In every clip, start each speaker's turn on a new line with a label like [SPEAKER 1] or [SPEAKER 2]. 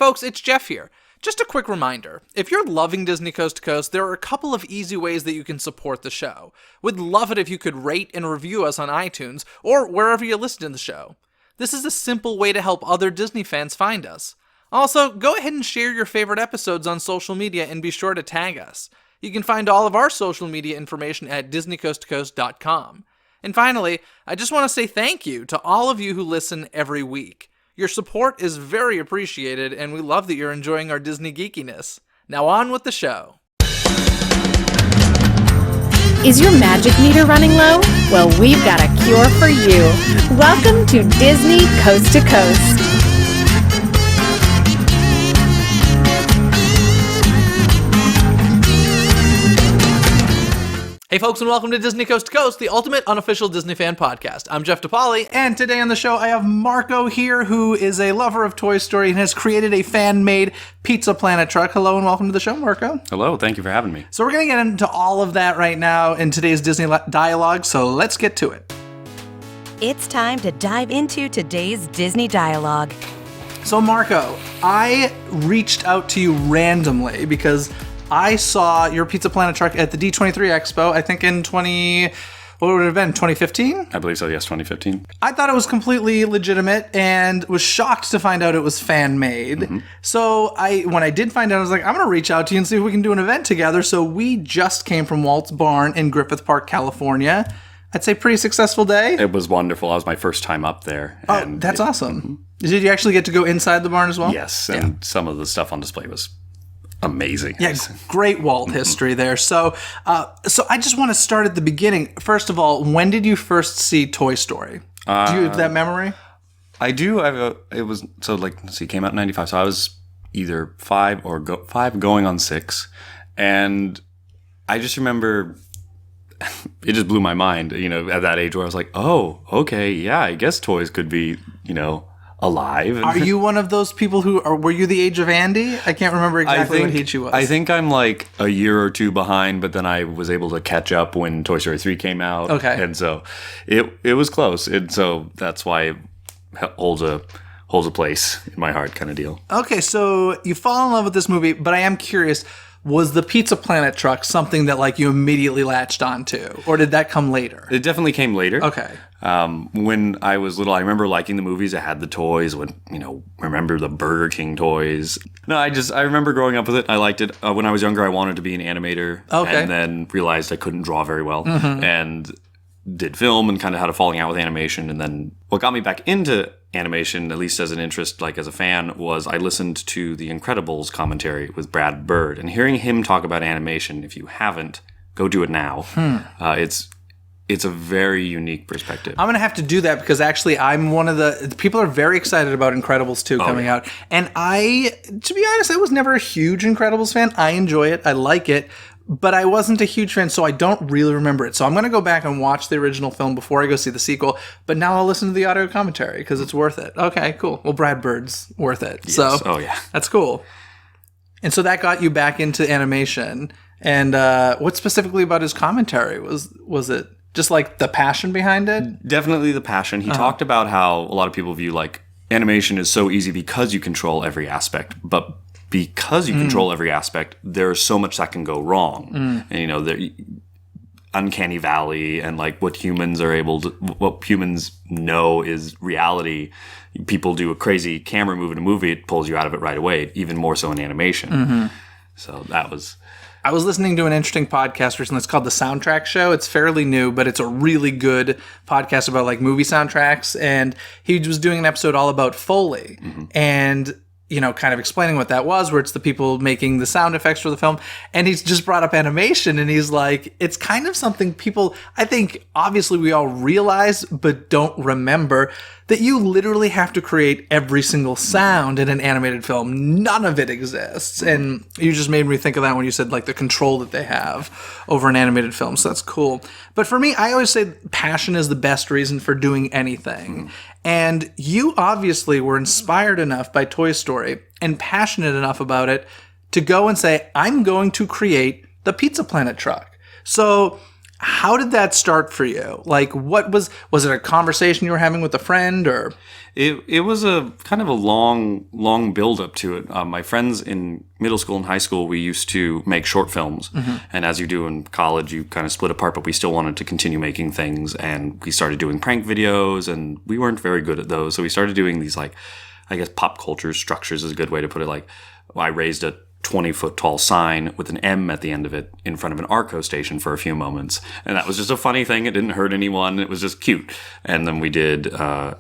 [SPEAKER 1] folks, it's Jeff here. Just a quick reminder, if you're loving Disney Coast to Coast, there are a couple of easy ways that you can support the show. We'd love it if you could rate and review us on iTunes, or wherever you listen to the show. This is a simple way to help other Disney fans find us. Also, go ahead and share your favorite episodes on social media and be sure to tag us. You can find all of our social media information at DisneyCoastToCoast.com. And finally, I just want to say thank you to all of you who listen every week. Your support is very appreciated, and we love that you're enjoying our Disney geekiness. Now on with the show.
[SPEAKER 2] Is your magic meter running low? Well, we've got a cure for you. Welcome to Disney Coast to Coast.
[SPEAKER 1] Hey folks, and welcome to Disney Coast to Coast, the ultimate unofficial Disney fan podcast. I'm Jeff DePaoli, and today on the show I have Marco here, who is a lover of Toy Story and has created a fan-made Pizza Planet truck. Hello and welcome to the show, Marco.
[SPEAKER 3] Hello, thank you for having me.
[SPEAKER 1] So we're going to get into all of that right now in today's Disney dialogue, so let's get to it.
[SPEAKER 4] It's time to dive into today's Disney dialogue.
[SPEAKER 1] So Marco, I reached out to you randomly because I saw your Pizza Planet truck at the D23 Expo, I think in 2015?
[SPEAKER 3] I believe so, yes, 2015.
[SPEAKER 1] I thought it was completely legitimate and was shocked to find out it was fan-made. Mm-hmm. So when I did find out, I was like, I'm going to reach out to you and see if we can do an event together. So we just came from Walt's Barn in Griffith Park, California. I'd say pretty successful day.
[SPEAKER 3] It was wonderful. That was my first time up there.
[SPEAKER 1] Oh, that's awesome. Mm-hmm. Did you actually get to go inside the barn as well?
[SPEAKER 3] Yes, and some of the stuff on display was amazing.
[SPEAKER 1] Yeah, great Walt history there. So I just want to start at the beginning. First of all, when did you first see Toy Story? Do you have that memory?
[SPEAKER 3] I do. It came out in 95, so I was either 5 going on 6. And I just remember it just blew my mind, at that age where I was like, oh, okay, yeah, I guess toys could be, alive.
[SPEAKER 1] Are you one of those people were you the age of Andy? I can't remember exactly what age you was.
[SPEAKER 3] I think I'm like a year or two behind, but then I was able to catch up when Toy Story 3 came out.
[SPEAKER 1] Okay.
[SPEAKER 3] And so it was close. And so that's why it holds a place in my heart kind of deal.
[SPEAKER 1] Okay, so you fall in love with this movie, but I am curious, was the Pizza Planet truck something that you immediately latched onto, or did that come later?
[SPEAKER 3] It definitely came later.
[SPEAKER 1] Okay.
[SPEAKER 3] When I was little, I remember liking the movies. I had the toys. Remember the Burger King toys. No, I remember growing up with it. I liked it. When I was younger, I wanted to be an animator.
[SPEAKER 1] Okay.
[SPEAKER 3] And then realized I couldn't draw very well. Mm-hmm. And did film and kind of had a falling out with animation. And then what got me back into animation, at least as an interest, as a fan, was I listened to the Incredibles commentary with Brad Bird, and hearing him talk about animation. If you haven't, go do it now. It's a very unique perspective.
[SPEAKER 1] I'm going to have to do that because actually I'm one of the people are very excited about Incredibles 2 coming out. And to be honest, I was never a huge Incredibles fan. I enjoy it. I like it. But I wasn't a huge fan, so I don't really remember it. So I'm going to go back and watch the original film before I go see the sequel. But now I'll listen to the audio commentary because it's worth it. Okay, cool. Well, Brad Bird's worth it.
[SPEAKER 3] Yes.
[SPEAKER 1] So
[SPEAKER 3] oh, yeah.
[SPEAKER 1] That's cool. And so that got you back into animation. And what specifically about his commentary? Was it just the passion behind it?
[SPEAKER 3] Definitely the passion. He talked about how a lot of people view animation is so easy because you control every aspect. But because you control every aspect, there's so much that can go wrong. And, the uncanny valley and what humans know is reality. People do a crazy camera move in a movie, it pulls you out of it right away, even more so in animation. Mm-hmm. So that was...
[SPEAKER 1] I was listening to an interesting podcast recently. It's called The Soundtrack Show. It's fairly new, but it's a really good podcast about movie soundtracks. And he was doing an episode all about Foley. Mm-hmm. And kind of explaining what that was, where it's the people making the sound effects for the film. And he's just brought up animation, and he's like, it's kind of something people, I think, obviously we all realize, but don't remember, that you literally have to create every single sound in an animated film. None of it exists. And you just made me think of that when you said, the control that they have over an animated film. So that's cool. But for me, I always say passion is the best reason for doing anything. And you obviously were inspired enough by Toy Story and passionate enough about it to go and say, I'm going to create the Pizza Planet truck. So How did that start for you? Like, what was it a conversation you were having with a friend, or?
[SPEAKER 3] It was a kind of a long build up to it. My friends in middle school and high school, we used to make short films. And as you do in college, you kind of split apart, but we still wanted to continue making things. And we started doing prank videos, and we weren't very good at those. So we started doing these, like, I guess pop culture structures is a good way to put it. Like, I raised a 20-foot tall sign with an M at the end of it in front of an Arco station for a few moments. And that was just a funny thing. It didn't hurt anyone. It was just cute. And then we did a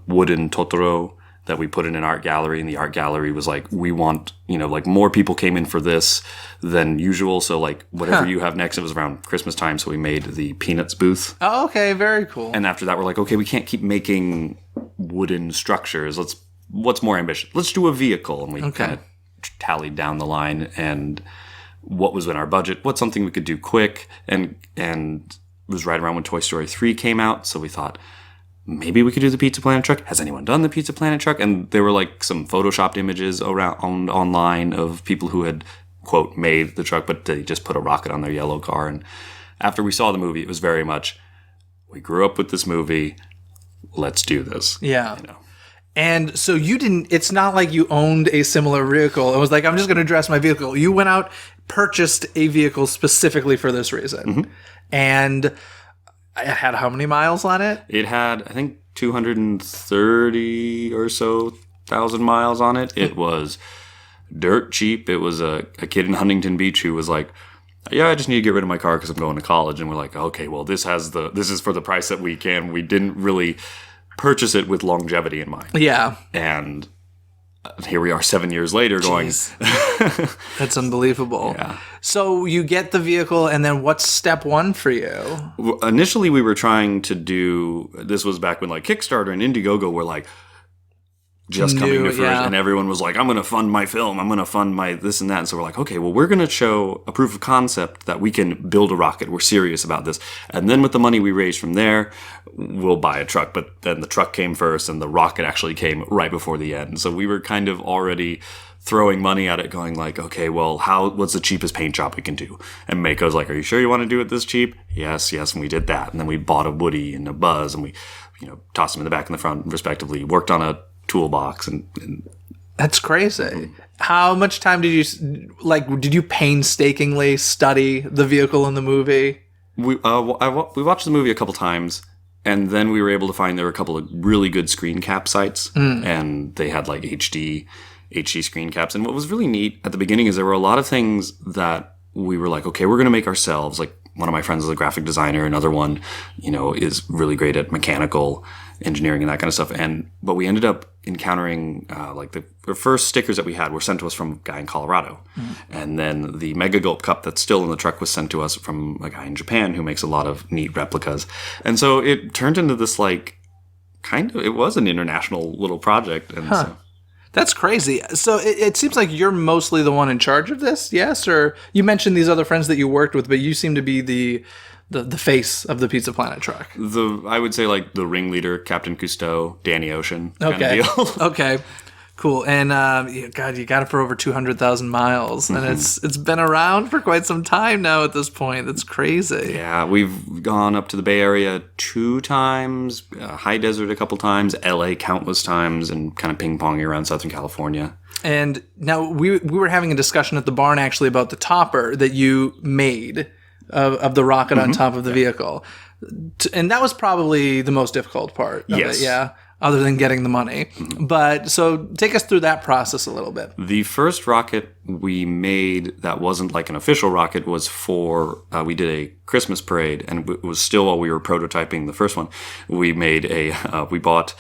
[SPEAKER 3] wooden Totoro that we put in an art gallery. And the art gallery was like, we want, like more people came in for this than usual. So like whatever you have next, it was around Christmas time. So we made the Peanuts booth.
[SPEAKER 1] Oh, okay. Very cool.
[SPEAKER 3] And after that, we're like, okay, we can't keep making wooden structures. What's more ambitious? Let's do a vehicle. And we kind of tallied down the line and what was in our budget, what's something we could do quick, and it was right around when Toy Story 3 came out, so we thought maybe we could do the Pizza Planet truck. Has anyone done the Pizza Planet truck? And there were like some photoshopped images around online of people who had, quote, made the truck, but they just put a rocket on their yellow car. And after we saw the movie, it was very much, we grew up with this movie, let's do this.
[SPEAKER 1] Yeah. And so it's not like you owned a similar vehicle. It was like, I'm just going to dress my vehicle. You went out, purchased a vehicle specifically for this reason. And it had how many miles on it?
[SPEAKER 3] It had, I think, 230 or so thousand miles on it. It was dirt cheap. It was a kid in Huntington Beach who was like, yeah, I just need to get rid of my car because I'm going to college. And we're like, okay, well, this is for the price that we can. We didn't really purchase it with longevity in mind.
[SPEAKER 1] Yeah.
[SPEAKER 3] And here we are 7 years later going...
[SPEAKER 1] That's unbelievable.
[SPEAKER 3] Yeah.
[SPEAKER 1] So you get the vehicle, and then what's step one for you?
[SPEAKER 3] Initially, we were trying to do... This was back when like Kickstarter and Indiegogo were like just coming to fruition, and everyone was like, I'm going to fund my film, I'm going to fund my this and that. And so we're like, okay, well, we're going to show a proof of concept that we can build a rocket. We're serious about this. And then with the money we raised from there, we'll buy a truck. But then the truck came first, and the rocket actually came right before the end. So we were kind of already throwing money at it, going like, okay, well, what's the cheapest paint job we can do? And Mako's like, are you sure you want to do it this cheap? Yes. And we did that. And then we bought a Woody and a Buzz, and we, tossed them in the back and the front, respectively, worked on a toolbox, and
[SPEAKER 1] that's crazy. How much time did you painstakingly study the vehicle in the movie?
[SPEAKER 3] We watched the movie a couple times, and then we were able to find there were a couple of really good screen cap sites, and they had like HD screen caps. And what was really neat at the beginning is there were a lot of things that we were like, okay, we're going to make ourselves. Like one of my friends is a graphic designer, another one, is really great at mechanical engineering and that kind of stuff. But we ended up encountering the first stickers that we had were sent to us from a guy in Colorado. And then the Mega Gulp cup that's still in the truck was sent to us from a guy in Japan who makes a lot of neat replicas. And so it turned into this it was an international little project. And so
[SPEAKER 1] that's crazy. So it seems like you're mostly the one in charge of this, yes? Or you mentioned these other friends that you worked with, but you seem to be the face of the Pizza Planet truck.
[SPEAKER 3] I would say like the ringleader, Captain Cousteau, Danny Ocean kind
[SPEAKER 1] of
[SPEAKER 3] deal.
[SPEAKER 1] Okay. Cool. And God, you got it for over 200,000 miles, and it's been around for quite some time now at this point. That's crazy.
[SPEAKER 3] Yeah, we've gone up to the Bay Area 2 times, High Desert a couple times, LA countless times, and kind of ping-ponging around Southern California. And
[SPEAKER 1] now we were having a discussion at the barn actually about the topper that you made of the rocket on top of the vehicle. And that was probably the most difficult part of it, yeah. Other than getting the money. But so take us through that process a little bit.
[SPEAKER 3] The first rocket we made that wasn't like an official rocket was for, we did a Christmas parade, and it was still while we were prototyping the first one. We made we bought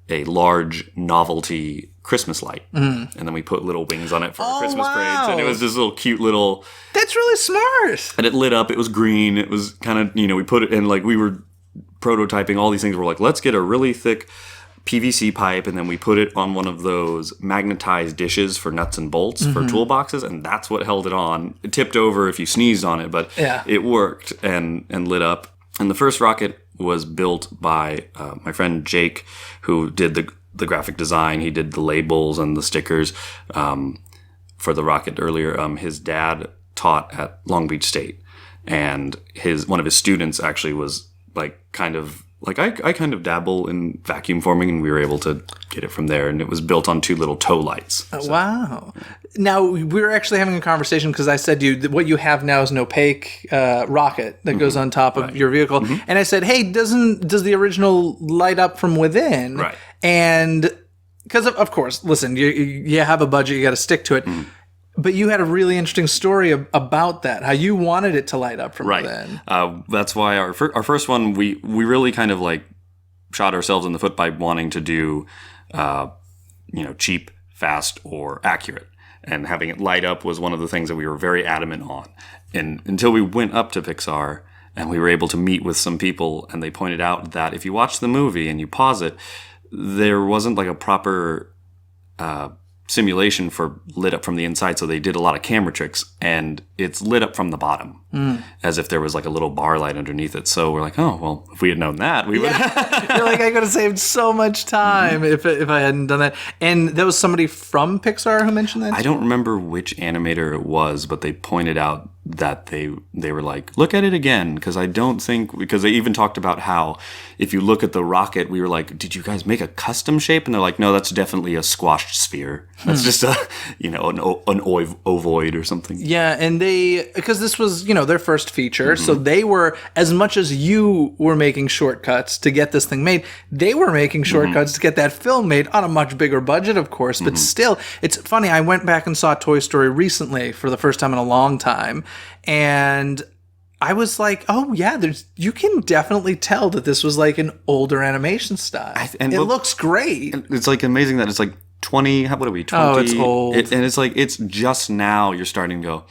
[SPEAKER 3] a large novelty Christmas light. And then we put little wings on it for our Christmas parades. And it was this little cute little...
[SPEAKER 1] That's really smart.
[SPEAKER 3] And it lit up. It was green. It was kind of, we put it in, we were prototyping all these things. We're like, let's get a really thick PVC pipe, and then we put it on one of those magnetized dishes for nuts and bolts for toolboxes, and that's what held it on. It tipped over if you sneezed on it, but it worked and lit up. And the first rocket was built by my friend Jake, who did the graphic design. He did the labels and the stickers for the rocket earlier. His dad taught at Long Beach State. and one of his students actually was like kind of like I kind of dabble in vacuum forming, and we were able to get it from there, and it was built on 2 little tow lights. So,
[SPEAKER 1] wow. Now, we were actually having a conversation because I said to you that what you have now is an opaque rocket that goes on top of your vehicle. And I said, hey, does the original light up from within?
[SPEAKER 3] Right.
[SPEAKER 1] And because, of course, listen, you have a budget, you got to stick to it. But you had a really interesting story about that, how you wanted it to light up from within.
[SPEAKER 3] That's why our first one, we really kind of like shot ourselves in the foot by wanting to do, cheap, fast, or accurate. And having it light up was one of the things that we were very adamant on. And until we went up to Pixar and we were able to meet with some people, and they pointed out that if you watch the movie and you pause it, there wasn't like a proper simulation for lit up from the inside, so they did a lot of camera tricks, and it's lit up from the bottom as if there was like a little bar light underneath it. So we're like, oh well, if we had known that, we would.
[SPEAKER 1] You're like, I could have saved so much time if I hadn't done that. And there was somebody from Pixar who mentioned that.
[SPEAKER 3] I don't remember which animator it was, but they pointed out that they were like, look at it again, because they even talked about how if you look at the rocket, we were like, did you guys make a custom shape? And they're like, no, that's definitely a squashed sphere. That's just an ovoid or something.
[SPEAKER 1] Yeah, and because this was their first feature, so they were, as much as you were making shortcuts to get this thing made, they were making shortcuts to get that film made on a much bigger budget, of course. But still, it's funny. I went back and saw Toy Story recently for the first time in a long time. And I was like, oh yeah, you can definitely tell that this was like an older animation style. And it looks great.
[SPEAKER 3] It's like amazing that it's like 20, what are we, 20?
[SPEAKER 1] Oh, it's old.
[SPEAKER 3] And it's like, it's just now you're starting to go,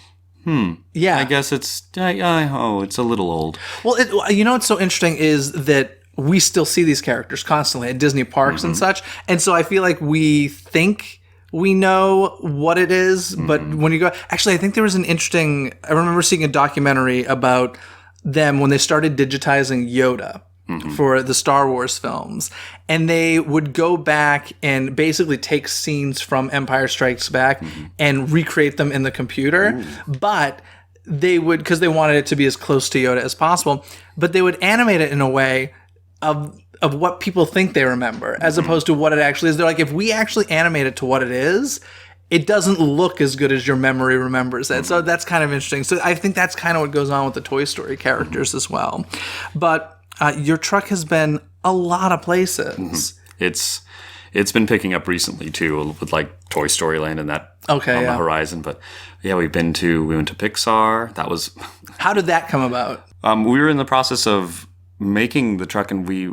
[SPEAKER 1] yeah,
[SPEAKER 3] I guess it's a little old.
[SPEAKER 1] Well, what's so interesting is that we still see these characters constantly at Disney parks and such. And so I feel like we think we know what it is, but when you go... Actually, I think there was I remember seeing a documentary about them when they started digitizing Yoda for the Star Wars films. And they would go back and basically take scenes from Empire Strikes Back and recreate them in the computer. But they would... Because they wanted it to be as close to Yoda as possible. But they would animate it in a way of what people think they remember, as opposed to what it actually is. They're like, if we actually animate it to what it is, it doesn't look as good as your memory remembers it. So that's kind of interesting. So I think that's kind of what goes on with the Toy Story characters as well. But your truck has been a lot of places.
[SPEAKER 3] It's been picking up recently too, with like Toy Story Land and that on the horizon. But yeah, we went to Pixar. That was...
[SPEAKER 1] How did that come about?
[SPEAKER 3] We were in the process of making the truck, and we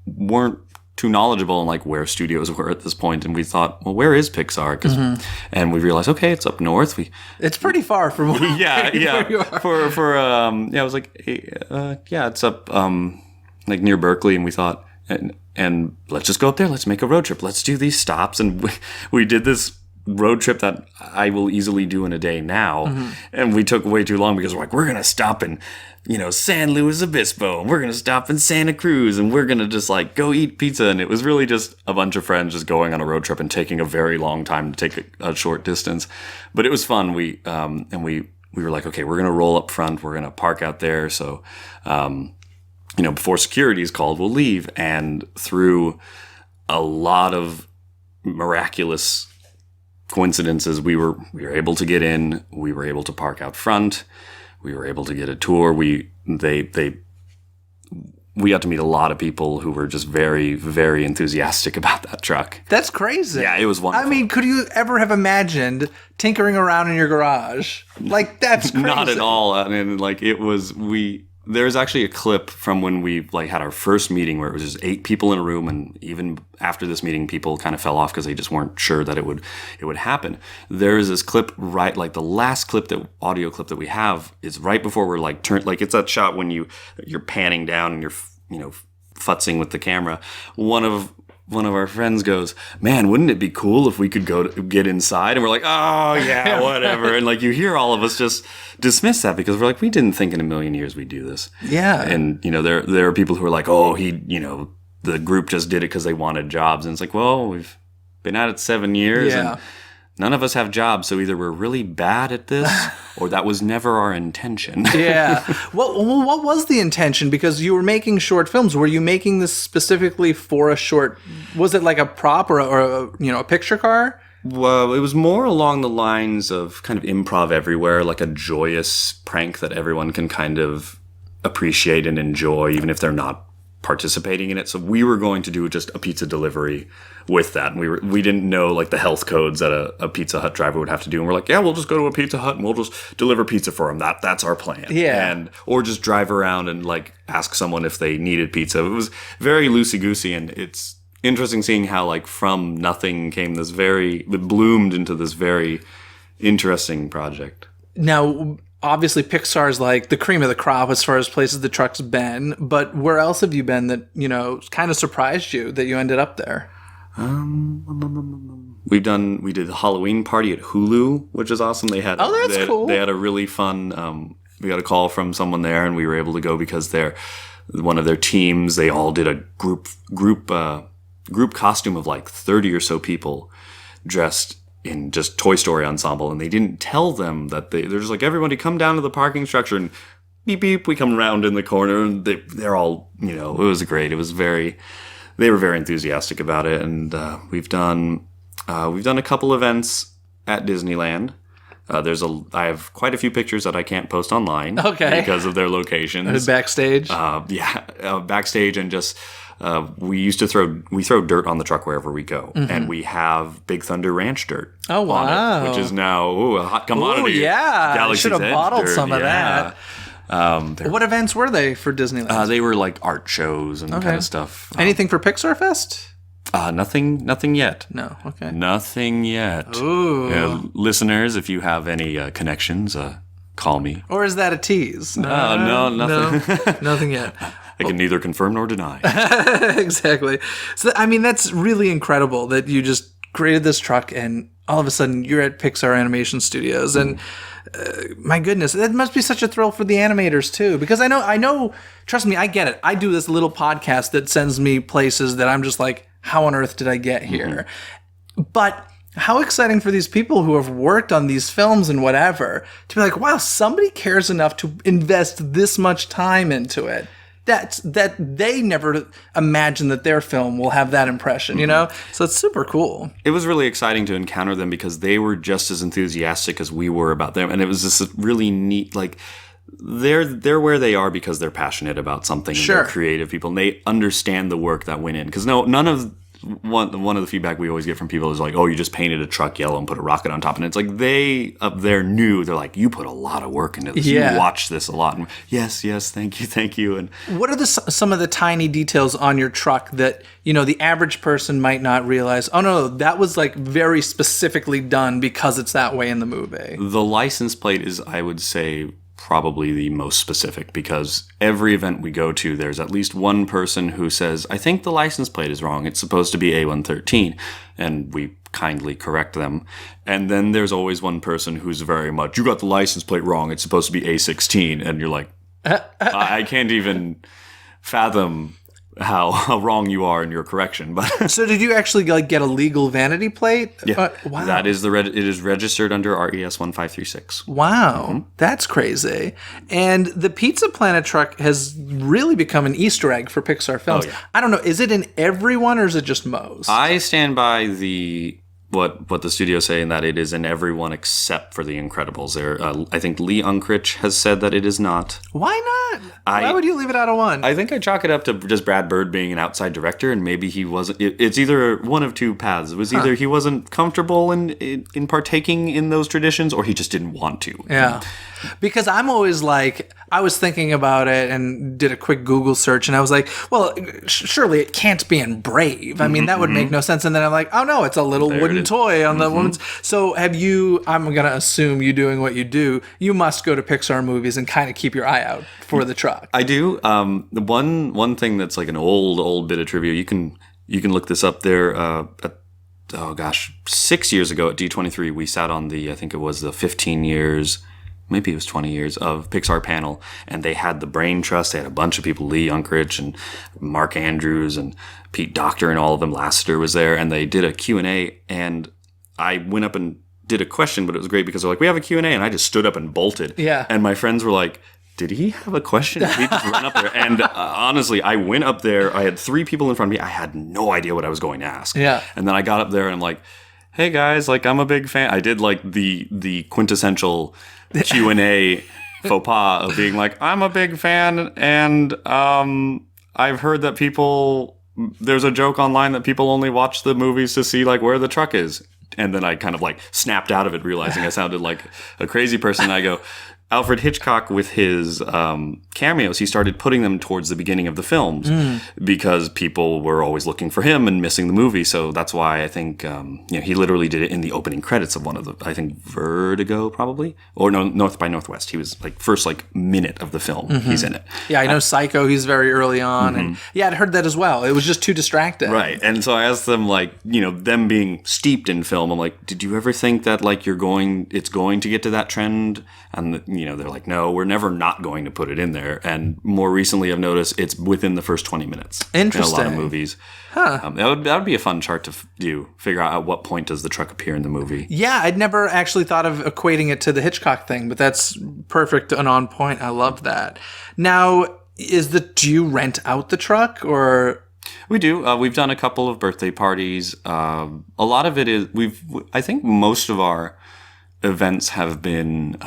[SPEAKER 3] weren't too knowledgeable in like where studios were at this point, and we thought, well, where is Pixar? And we realized, okay, it's up north.
[SPEAKER 1] It's pretty far from where you are.
[SPEAKER 3] I was like, hey, it's up like near Berkeley, and we thought, and let's just go up there. Let's make a road trip. Let's do these stops, and we did this road trip that I will easily do in a day now, and we took way too long because we're like, we're gonna stop in San Luis Obispo, and we're going to stop in Santa Cruz, and we're going to just like go eat pizza. And it was really just a bunch of friends just going on a road trip and taking a very long time to take a short distance. But it was fun. We were like, okay, we're going to roll up front. We're going to park out there. So, before security is called, we'll leave. And through a lot of miraculous coincidences, we were able to get in. We were able to park out front. We were able to get a tour. We got to meet a lot of people who were just very, very enthusiastic about that truck.
[SPEAKER 1] That's crazy.
[SPEAKER 3] Yeah, it was wonderful.
[SPEAKER 1] I mean, could you ever have imagined tinkering around in your garage? Like, that's crazy.
[SPEAKER 3] Not at all. I mean, like, it was... There's actually a clip from when we like had our first meeting where it was just 8 people in a room, and even after this meeting, people kind of fell off because they just weren't sure that it would happen. There is this clip right, like the last audio clip that we have is right before we're like like it's that shot when you're panning down and you're futzing with the camera. One of our friends goes, man, wouldn't it be cool if we could go to get inside? And we're like, oh, yeah, whatever. And like you hear all of us just dismiss that because we're like, we didn't think in a million years we'd do this.
[SPEAKER 1] Yeah.
[SPEAKER 3] And, there are people who are like, oh, the group just did it because they wanted jobs. And it's like, well, we've been at it 7 years.
[SPEAKER 1] Yeah.
[SPEAKER 3] And none of us have jobs, so either we're really bad at this or that was never our intention.
[SPEAKER 1] Yeah. What was the intention? Because you were making short films. Were you making this specifically for a short? Was it like a prop or a picture car?
[SPEAKER 3] Well, it was more along the lines of kind of improv everywhere, like a joyous prank that everyone can kind of appreciate and enjoy, even if they're not participating in it. So we were going to do just a pizza delivery with that. And we didn't know like the health codes that a Pizza Hut driver would have to do. And we're like, yeah, we'll just go to a Pizza Hut and we'll just deliver pizza for them. That's our plan.
[SPEAKER 1] Yeah.
[SPEAKER 3] Or just drive around and like ask someone if they needed pizza. It was very loosey-goosey, and it's interesting seeing how like from nothing came it bloomed into this very interesting project.
[SPEAKER 1] Now, obviously, Pixar's like the cream of the crop as far as places the truck's been, but where else have you been that, kind of surprised you that you ended up there?
[SPEAKER 3] We did the Halloween party at Hulu, which is awesome.
[SPEAKER 1] Cool.
[SPEAKER 3] They had a really fun, we got a call from someone there, and we were able to go because one of their teams, they all did a group costume of like 30 or so people dressed in just Toy Story ensemble, and they didn't tell them that they're just like, everybody come down to the parking structure, and beep beep, we come around in the corner, and they're all, it was great. They were very enthusiastic about it, and we've done a couple events at Disneyland. I have quite a few pictures that I can't post online, because of their locations.
[SPEAKER 1] Backstage,
[SPEAKER 3] backstage, and just. We throw dirt on the truck wherever we go, and we have Big Thunder Ranch dirt.
[SPEAKER 1] Oh wow!
[SPEAKER 3] On it, which is now a hot commodity.
[SPEAKER 1] Oh yeah,
[SPEAKER 3] Galaxy's
[SPEAKER 1] should have bottled
[SPEAKER 3] dirt.
[SPEAKER 1] some of that. What events were they for Disneyland?
[SPEAKER 3] They were like art shows and kind of stuff.
[SPEAKER 1] Anything for Pixar Fest?
[SPEAKER 3] Nothing yet.
[SPEAKER 1] No, okay.
[SPEAKER 3] Nothing yet.
[SPEAKER 1] Ooh.
[SPEAKER 3] Listeners, if you have any connections, call me.
[SPEAKER 1] Or is that a tease?
[SPEAKER 3] No, nothing.
[SPEAKER 1] No, nothing yet.
[SPEAKER 3] I can neither confirm nor deny.
[SPEAKER 1] Exactly. So, that's really incredible that you just created this truck and all of a sudden you're at Pixar Animation Studios. And my goodness, that must be such a thrill for the animators too. Because I know, trust me, I get it. I do this little podcast that sends me places that I'm just like, how on earth did I get here? But how exciting for these people who have worked on these films and whatever to be like, wow, somebody cares enough to invest this much time into it. That they never imagine that their film will have that impression, So it's super cool.
[SPEAKER 3] It was really exciting to encounter them because they were just as enthusiastic as we were about them, and it was just really neat. Like they're where they are because they're passionate about something.
[SPEAKER 1] Sure.
[SPEAKER 3] And they're creative people, and they understand the work that went in. Because none of one of the feedback we always get from people is like, oh, you just painted a truck yellow and put a rocket on top. And it's like they up there knew, they're like, you put a lot of work into this.
[SPEAKER 1] Yeah.
[SPEAKER 3] You watched this a lot. And yes, thank you. And
[SPEAKER 1] what are some of the tiny details on your truck that, the average person might not realize, oh, no, that was like very specifically done because it's that way in the movie?
[SPEAKER 3] The license plate is, I would say, probably the most specific, because every event we go to, there's at least one person who says, I think the license plate is wrong. It's supposed to be A113. And we kindly correct them. And then there's always one person who's very much, you got the license plate wrong. It's supposed to be A16. And you're like, I can't even fathom how wrong you are in your correction. But
[SPEAKER 1] so did you actually get a legal vanity plate?
[SPEAKER 3] Yeah,
[SPEAKER 1] wow.
[SPEAKER 3] That is it is registered under RES 1536.
[SPEAKER 1] Wow, That's crazy. And the Pizza Planet truck has really become an Easter egg for Pixar films.
[SPEAKER 3] Oh, yeah.
[SPEAKER 1] I don't know, is it in every one or is it just most?
[SPEAKER 3] I stand by what the studio say in that it is in everyone except for The Incredibles. I think Lee Unkrich has said that it is not.
[SPEAKER 1] Why not? Why would you leave it out of one?
[SPEAKER 3] I think I chalk it up to just Brad Bird being an outside director, and maybe he wasn't. It's either one of two paths. It was either he wasn't comfortable in partaking in those traditions, or he just didn't want to.
[SPEAKER 1] Yeah. Because I'm always like, I was thinking about it and did a quick Google search, and I was like, well, surely it can't be in Brave. I mean, that would make no sense. And then I'm like, oh no, it's a little wooden toy on the woman's. So I'm going to assume you doing what you do, you must go to Pixar movies and kind of keep your eye out for the truck.
[SPEAKER 3] I do. The one thing that's like an old bit of trivia, you can look this up there. 6 years ago at D23, we sat on I think it was the 15 years, maybe it was 20 years of Pixar panel, and they had the Brain Trust. They had a bunch of people, Lee Unkrich and Mark Andrews and Pete Docter and all of them. Lasseter was there, and they did a Q&A, and I went up and did a question, but it was great because they're like, we have a Q&A, and I just stood up and bolted.
[SPEAKER 1] Yeah.
[SPEAKER 3] And my friends were like, did he have a question? Did he just run up there? And honestly, I went up there. I had 3 people in front of me. I had no idea what I was going to ask.
[SPEAKER 1] Yeah.
[SPEAKER 3] And then I got up there and I'm like, hey guys, like I'm a big fan. I did like the quintessential Q&A faux pas of being like, I'm a big fan, and I've heard that there's a joke online that people only watch the movies to see like where the truck is. And then I kind of like snapped out of it, realizing I sounded like a crazy person. And I go, Alfred Hitchcock, with his cameos, he started putting them towards the beginning of the films because people were always looking for him and missing the movie. So that's why I think he literally did it in the opening credits of one of the, I think Vertigo probably, or no, North by Northwest. He was like first like minute of the film. He's in it.
[SPEAKER 1] Yeah, I know Psycho. He's very early on, and yeah, I'd heard that as well. It was just too distracting.
[SPEAKER 3] Right. And so I asked them, like, them being steeped in film, I'm like, did you ever think that like it's going to get to that trend? And they're like, no, we're never not going to put it in there. And more recently, I've noticed it's within the first 20 minutes.
[SPEAKER 1] Interesting.
[SPEAKER 3] In a lot of movies. Huh. That would be a fun chart to do. Figure out at what point does the truck appear in the movie.
[SPEAKER 1] Yeah, I'd never actually thought of equating it to the Hitchcock thing, but that's perfect and on point. I love that. Now, do you rent out the truck, or?
[SPEAKER 3] We do. We've done a couple of birthday parties. A lot of it is I think most of our events have been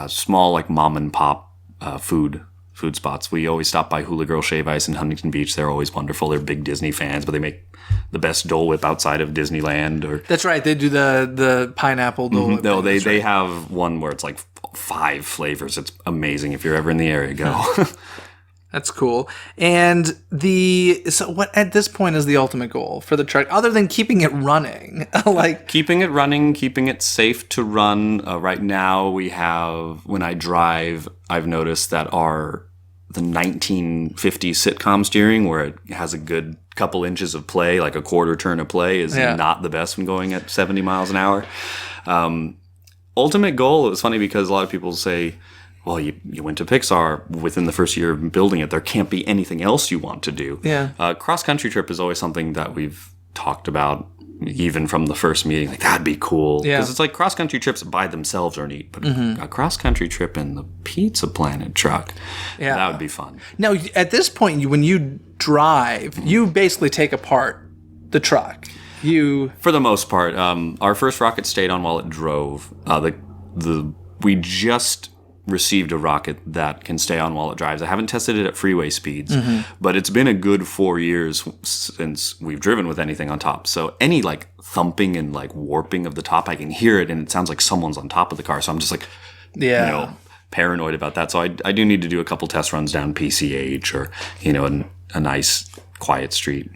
[SPEAKER 3] small, like mom and pop food spots. We always stop by Hula Girl Shave Ice in Huntington Beach. They're always wonderful. They're big Disney fans, but they make the best Dole Whip outside of Disneyland.
[SPEAKER 1] That's right. They do the pineapple Dole Whip.
[SPEAKER 3] No, they have one where it's like 5 flavors. It's amazing. If you're ever in the area, go.
[SPEAKER 1] That's cool. And so what at this point is the ultimate goal for the truck, other than keeping it running? Like
[SPEAKER 3] keeping it running, keeping it safe to run. Right now we have, when I drive, I've noticed that the 1950s sitcom steering, where it has a good couple inches of play, like a quarter turn of play, is not the best when going at 70 miles an hour. Ultimate goal, it's funny because a lot of people say, well, you went to Pixar within the first year of building it. There can't be anything else you want to do.
[SPEAKER 1] Yeah.
[SPEAKER 3] Cross-country trip is always something that we've talked about, even from the first meeting. Like, that'd be cool.
[SPEAKER 1] Yeah.
[SPEAKER 3] Because it's like cross-country trips by themselves are neat. But a cross-country trip in the Pizza Planet truck, that would be fun.
[SPEAKER 1] Now, at this point, when you drive, you basically take apart the truck.
[SPEAKER 3] For the most part. Our first rocket stayed on while it drove. We just received a rocket that can stay on while it drives. I haven't tested it at freeway speeds, but it's been a good 4 years since we've driven with anything on top. So any like thumping and like warping of the top, I can hear it, and it sounds like someone's on top of the car. So I'm just like, paranoid about that. So I do need to do a couple test runs down PCH or, a nice quiet street.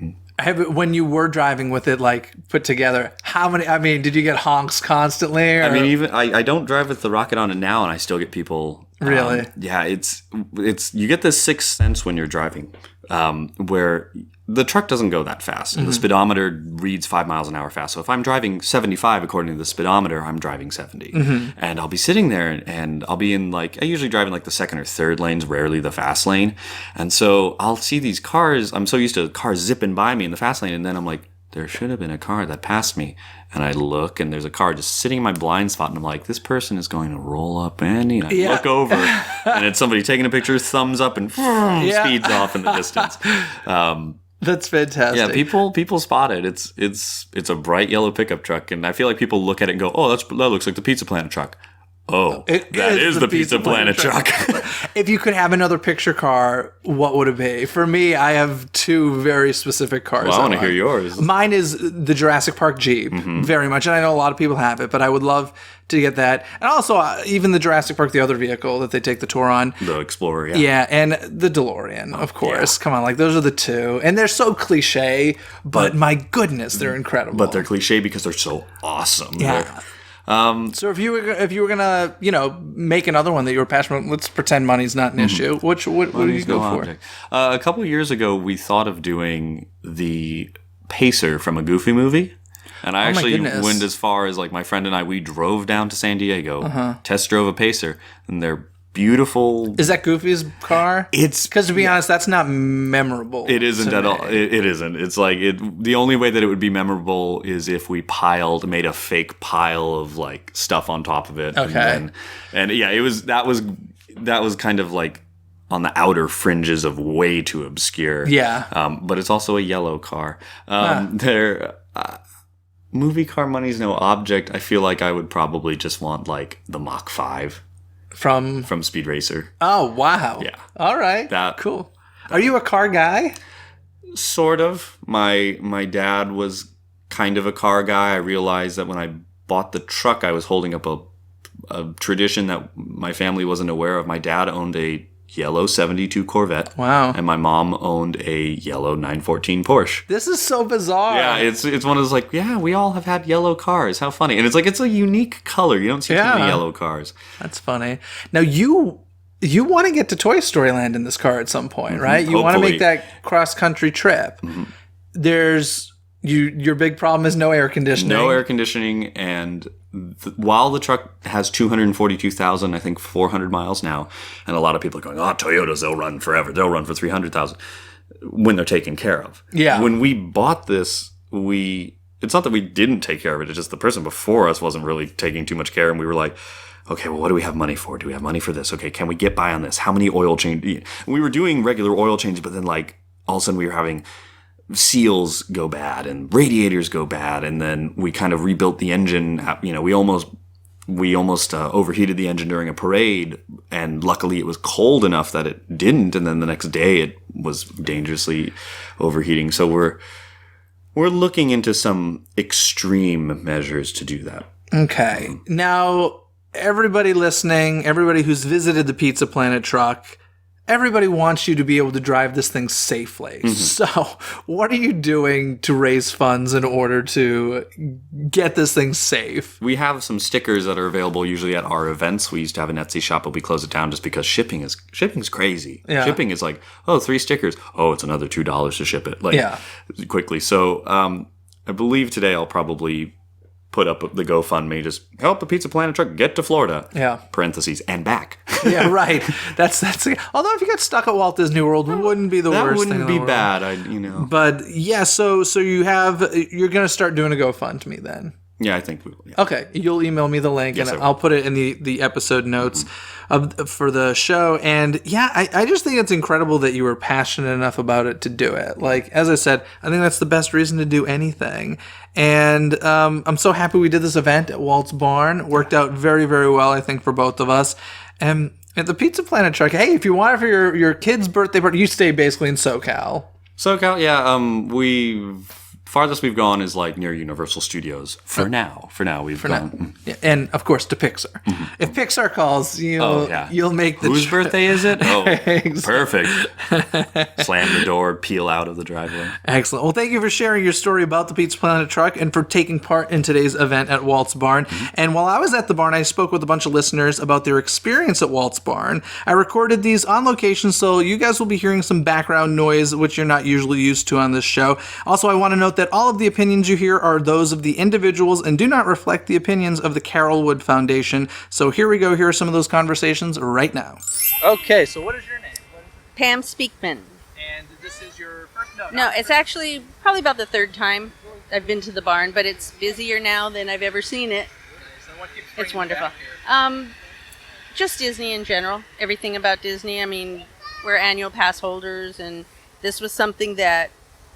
[SPEAKER 1] When you were driving with it like put together, did you get honks constantly? Or?
[SPEAKER 3] I don't drive with the rocket on it now, and I still get people.
[SPEAKER 1] Really?
[SPEAKER 3] It's you get this sixth sense when you're driving, where the truck doesn't go that fast, and the speedometer reads 5 miles an hour fast. So if I'm driving 75 according to the speedometer, I'm driving 70, and I'll be sitting there, and I'll be in I usually drive in like the second or third lanes, rarely the fast lane, and so I'll see these cars. I'm so used to cars zipping by me in the fast lane, and then I'm like, there should have been a car that passed me. And I look, and there's a car just sitting in my blind spot, and I'm like, this person is going to roll up and I look over, and it's somebody taking a picture, thumbs up, and speeds off in the distance.
[SPEAKER 1] That's fantastic.
[SPEAKER 3] Yeah, people spot it. It's a bright yellow pickup truck, and I feel like people look at it and go, oh, that looks like the Pizza Planet truck. Oh, that is the Pizza Planet truck.
[SPEAKER 1] If you could have another picture car, what would it be? For me, I have 2 very specific cars.
[SPEAKER 3] Well, I want to hear yours.
[SPEAKER 1] Mine is the Jurassic Park Jeep, very much. And I know a lot of people have it, but I would love to get that. And also, even the Jurassic Park, the other vehicle that they take the tour on.
[SPEAKER 3] The Explorer, yeah.
[SPEAKER 1] Yeah, and the DeLorean, of course. Yeah. Come on, those are the 2. And they're so cliche, but my goodness, they're incredible.
[SPEAKER 3] But they're cliche because they're so awesome.
[SPEAKER 1] Yeah. So if you were gonna make another one that you were passionate about, let's pretend money's not an issue. What do you go for?
[SPEAKER 3] A couple of years ago, we thought of doing the Pacer from a Goofy movie, and I actually went as far as my friend and I. We drove down to San Diego, test drove a Pacer, and they're beautiful.
[SPEAKER 1] Is that Goofy's car?
[SPEAKER 3] It's
[SPEAKER 1] because, to be honest, that's not memorable.
[SPEAKER 3] It isn't at all. It isn't. It's like the only way that it would be memorable is if we made a fake pile of like stuff on top of it.
[SPEAKER 1] Okay.
[SPEAKER 3] And yeah, that was kind of like on the outer fringes of way too obscure.
[SPEAKER 1] Yeah.
[SPEAKER 3] But it's also a yellow car. Movie car money's no object. I feel like I would probably just want like the Mach 5 from Speed Racer.
[SPEAKER 1] Oh, wow.
[SPEAKER 3] Yeah.
[SPEAKER 1] All right. Cool. Are you a car guy?
[SPEAKER 3] Sort of. My dad was kind of a car guy. I realized that when I bought the truck, I was holding up a tradition that my family wasn't aware of. My dad owned a yellow 72 Corvette.
[SPEAKER 1] Wow.
[SPEAKER 3] And my mom owned a yellow 914 Porsche.
[SPEAKER 1] This is so bizarre.
[SPEAKER 3] Yeah, it's one of those like, yeah, we all have had yellow cars. How funny. And it's like, it's a unique color. You don't see too many yellow cars.
[SPEAKER 1] That's funny. Now, you want to get to Toy Story Land in this car at some point, right? You want to make that cross-country trip. Mm-hmm. Your big problem is no air conditioning.
[SPEAKER 3] No air conditioning, and while the truck has 242,000, I think 400 miles now, and a lot of people are going, oh, Toyotas, they'll run forever. They'll run for 300,000 when they're taken care of.
[SPEAKER 1] Yeah.
[SPEAKER 3] When we bought this, it's not that we didn't take care of it. It's just the person before us wasn't really taking too much care, and we were like, okay, well, what do we have money for? Do we have money for this? Okay, can we get by on this? How many oil changes? We were doing regular oil changes, but then like all of a sudden we were having seals go bad and radiators go bad, and then we kind of rebuilt the engine. We almost overheated the engine during a parade, and luckily it was cold enough that it didn't, and then the next day it was dangerously overheating. So we're looking into some extreme measures to do that.
[SPEAKER 1] Okay. Now, everybody listening, everybody who's visited the Pizza Planet truck, everybody wants you to be able to drive this thing safely. Mm-hmm. So what are you doing to raise funds in order to get this thing safe?
[SPEAKER 3] We have some stickers that are available usually at our events. We used to have an Etsy shop, but we closed it down just because shipping's crazy. Yeah. Shipping is like, 3 stickers. Oh, it's another $2 to ship it. Quickly. So I believe today I'll probably put up the GoFundMe, just help the Pizza Planet truck get to Florida.
[SPEAKER 1] Yeah.
[SPEAKER 3] Parentheses, and back.
[SPEAKER 1] Yeah, right. That's. Although if you got stuck at Walt Disney World, it wouldn't be the worst thing.
[SPEAKER 3] That wouldn't be bad,
[SPEAKER 1] But yeah, so you're going to start doing a GoFundMe then.
[SPEAKER 3] Yeah, I think we will. Yeah.
[SPEAKER 1] Okay, you'll email me the link, and I'll put it in the episode notes for the show. And yeah, I just think it's incredible that you were passionate enough about it to do it. Like, as I said, I think that's the best reason to do anything. And I'm so happy we did this event at Walt's Barn. It worked out very, very well, I think, for both of us. And at the Pizza Planet truck, hey, if you want it for your kid's birthday party, you stay basically in SoCal.
[SPEAKER 3] SoCal, yeah. Farthest we've gone is like near Universal Studios. For now, we've gone.
[SPEAKER 1] Yeah, and of course to Pixar. Mm-hmm. If Pixar calls, you'll make the
[SPEAKER 3] Whose birthday is it? Oh,
[SPEAKER 1] Exactly.
[SPEAKER 3] Perfect. Slam the door, peel out of the driveway.
[SPEAKER 1] Excellent. Well, thank you for sharing your story about the Pizza Planet truck and for taking part in today's event at Walt's Barn. Mm-hmm. And while I was at the barn, I spoke with a bunch of listeners about their experience at Walt's Barn. I recorded these on location, so you guys will be hearing some background noise, which you're not usually used to on this show. Also, I want to note that all of the opinions you hear are those of the individuals and do not reflect the opinions of the Carolwood Foundation. So here we go. Here are some of those conversations right now. Okay, so what is your name?
[SPEAKER 5] Pam Speakman.
[SPEAKER 1] And this is your first?
[SPEAKER 5] No, it's actually probably about the third time I've been to the barn, but it's busier now than I've ever seen it.
[SPEAKER 1] So what keeps
[SPEAKER 5] it's
[SPEAKER 1] bringing
[SPEAKER 5] wonderful.
[SPEAKER 1] you back here?
[SPEAKER 5] Just Disney in general. Everything about Disney. I mean, we're annual pass holders, and this was something that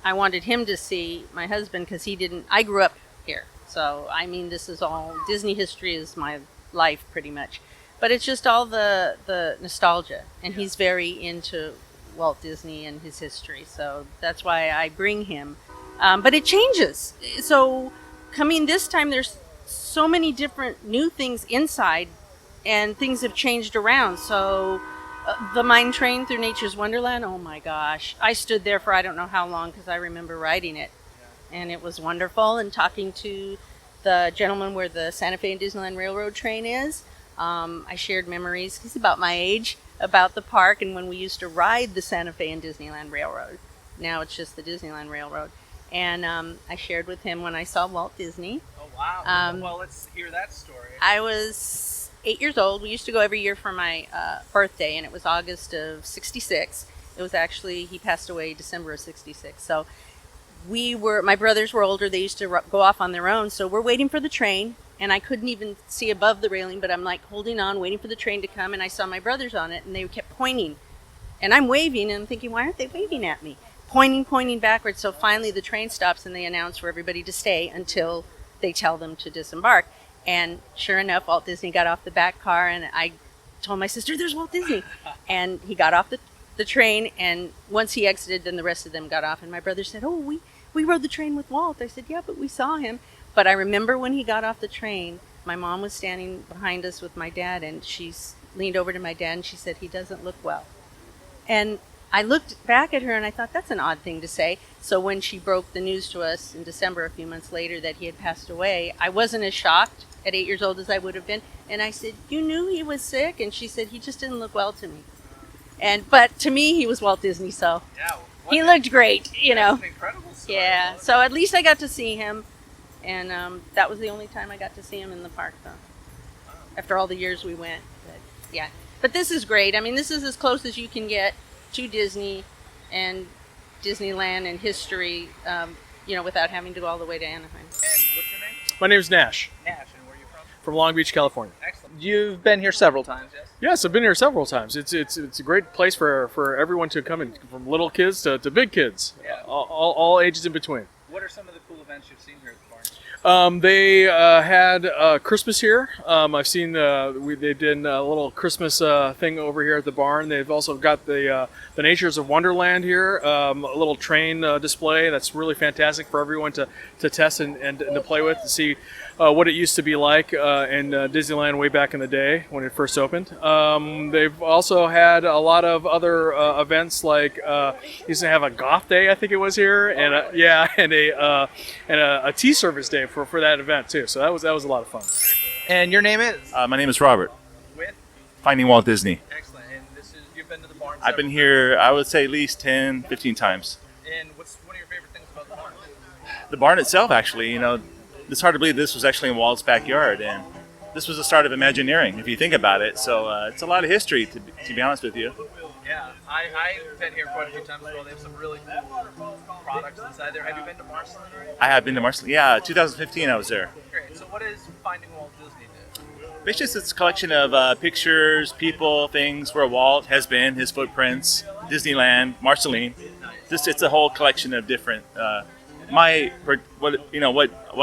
[SPEAKER 5] I wanted him to see, my husband, because he didn't. I grew up here, so I mean, this is all Disney history is my life pretty much. But it's just all the nostalgia, and he's very into Walt Disney and his history, so that's why I bring him. But it changes. So coming this time, there's so many different new things inside, and things have changed around. So. The mine train through Nature's Wonderland, oh my gosh. I stood there for I don't know how long because I remember riding it. And it was wonderful. And talking to the gentleman where the Santa Fe and Disneyland Railroad train is, I shared memories, he's about my age, about the park and when we used to ride the Santa Fe and Disneyland Railroad. Now it's just the Disneyland Railroad. And I shared with him when I saw Walt Disney.
[SPEAKER 1] Oh, wow. Well, let's hear that story.
[SPEAKER 5] I was 8 years old. We used to go every year for my birthday, and it was August of '66. It was actually, he passed away December of '66. So my brothers were older. They used to go off on their own. So we're waiting for the train, and I couldn't even see above the railing, but I'm like holding on, waiting for the train to come, and I saw my brothers on it, and they kept pointing. And I'm waving, and I'm thinking, why aren't they waving at me? Pointing backwards. So finally the train stops, and they announce for everybody to stay until they tell them to disembark. And sure enough, Walt Disney got off the back car, and I told my sister, there's Walt Disney. And he got off the train, and once he exited, then the rest of them got off. And my brother said, oh, we rode the train with Walt. I said, yeah, but we saw him. But I remember when he got off the train, my mom was standing behind us with my dad, and she leaned over to my dad, and she said, he doesn't look well. And I looked back at her, and I thought, that's an odd thing to say. So when she broke the news to us in December, a few months later, that he had passed away, I wasn't as shocked at 8 years old as I would have been. And I said, you knew he was sick? And she said, he just didn't look well to me. But to me, he was Walt Disney, so he looked great,
[SPEAKER 1] That's an incredible story.
[SPEAKER 5] Yeah, so at least I got to see him. And that was the only time I got to see him in the park, though. After all the years we went. But, yeah. But this is great. I mean, this is as close as you can get to Disney and Disneyland and history, without having to go all the way to Anaheim.
[SPEAKER 1] And what's your name?
[SPEAKER 6] My name is Nash,
[SPEAKER 1] Nash, and where are you from?
[SPEAKER 6] from Long Beach, California.
[SPEAKER 1] Excellent. You've been here several times, yes?
[SPEAKER 6] Yes, I've been here several times. It's a great place for everyone to come in, from little kids to big kids,
[SPEAKER 1] Yeah.
[SPEAKER 6] all ages in between.
[SPEAKER 1] What are some of the cool events you've seen here at the barn?
[SPEAKER 6] They had Christmas here. I've seen they did a little Christmas thing over here at the barn. They've also got the Natures of Wonderland here, a little train display that's really fantastic for everyone to test and to play with, to see what it used to be like in Disneyland way back in the day when it first opened. They've also had a lot of other events, like used to have a goth day, I think it was here, and a tea service day for that event too. So that was a lot of fun.
[SPEAKER 1] And your name is?
[SPEAKER 7] My name is Robert.
[SPEAKER 1] With?
[SPEAKER 7] Finding Walt Disney.
[SPEAKER 1] Excellent. And you've been to the barn
[SPEAKER 7] I've been
[SPEAKER 1] several
[SPEAKER 7] here, I would say, at least 10, 15 times.
[SPEAKER 1] times. And what's one of your favorite things about the barn?
[SPEAKER 7] The barn itself, actually, it's hard to believe this was actually in Walt's backyard, and this was the start of Imagineering, if you think about it. So it's a lot of history, to be honest with you.
[SPEAKER 1] Yeah, I've been here quite a few times as well. They have some really cool products inside there. Have you been to Marceline already?
[SPEAKER 7] I have been to Marceline. Yeah, 2015 I was there.
[SPEAKER 1] Great. So what is Finding Walt Disney do?
[SPEAKER 7] It's just a collection of pictures, people, things where Walt has been, his footprints, Disneyland, Marceline. It's a whole collection of different, what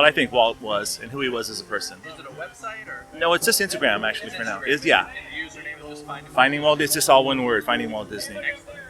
[SPEAKER 7] I think Walt was and who he was as a person.
[SPEAKER 1] Is it a website or?
[SPEAKER 7] No, it's just Instagram actually for now.
[SPEAKER 1] And the username is just
[SPEAKER 7] Finding Walt. It's just all one word, Finding Walt Disney.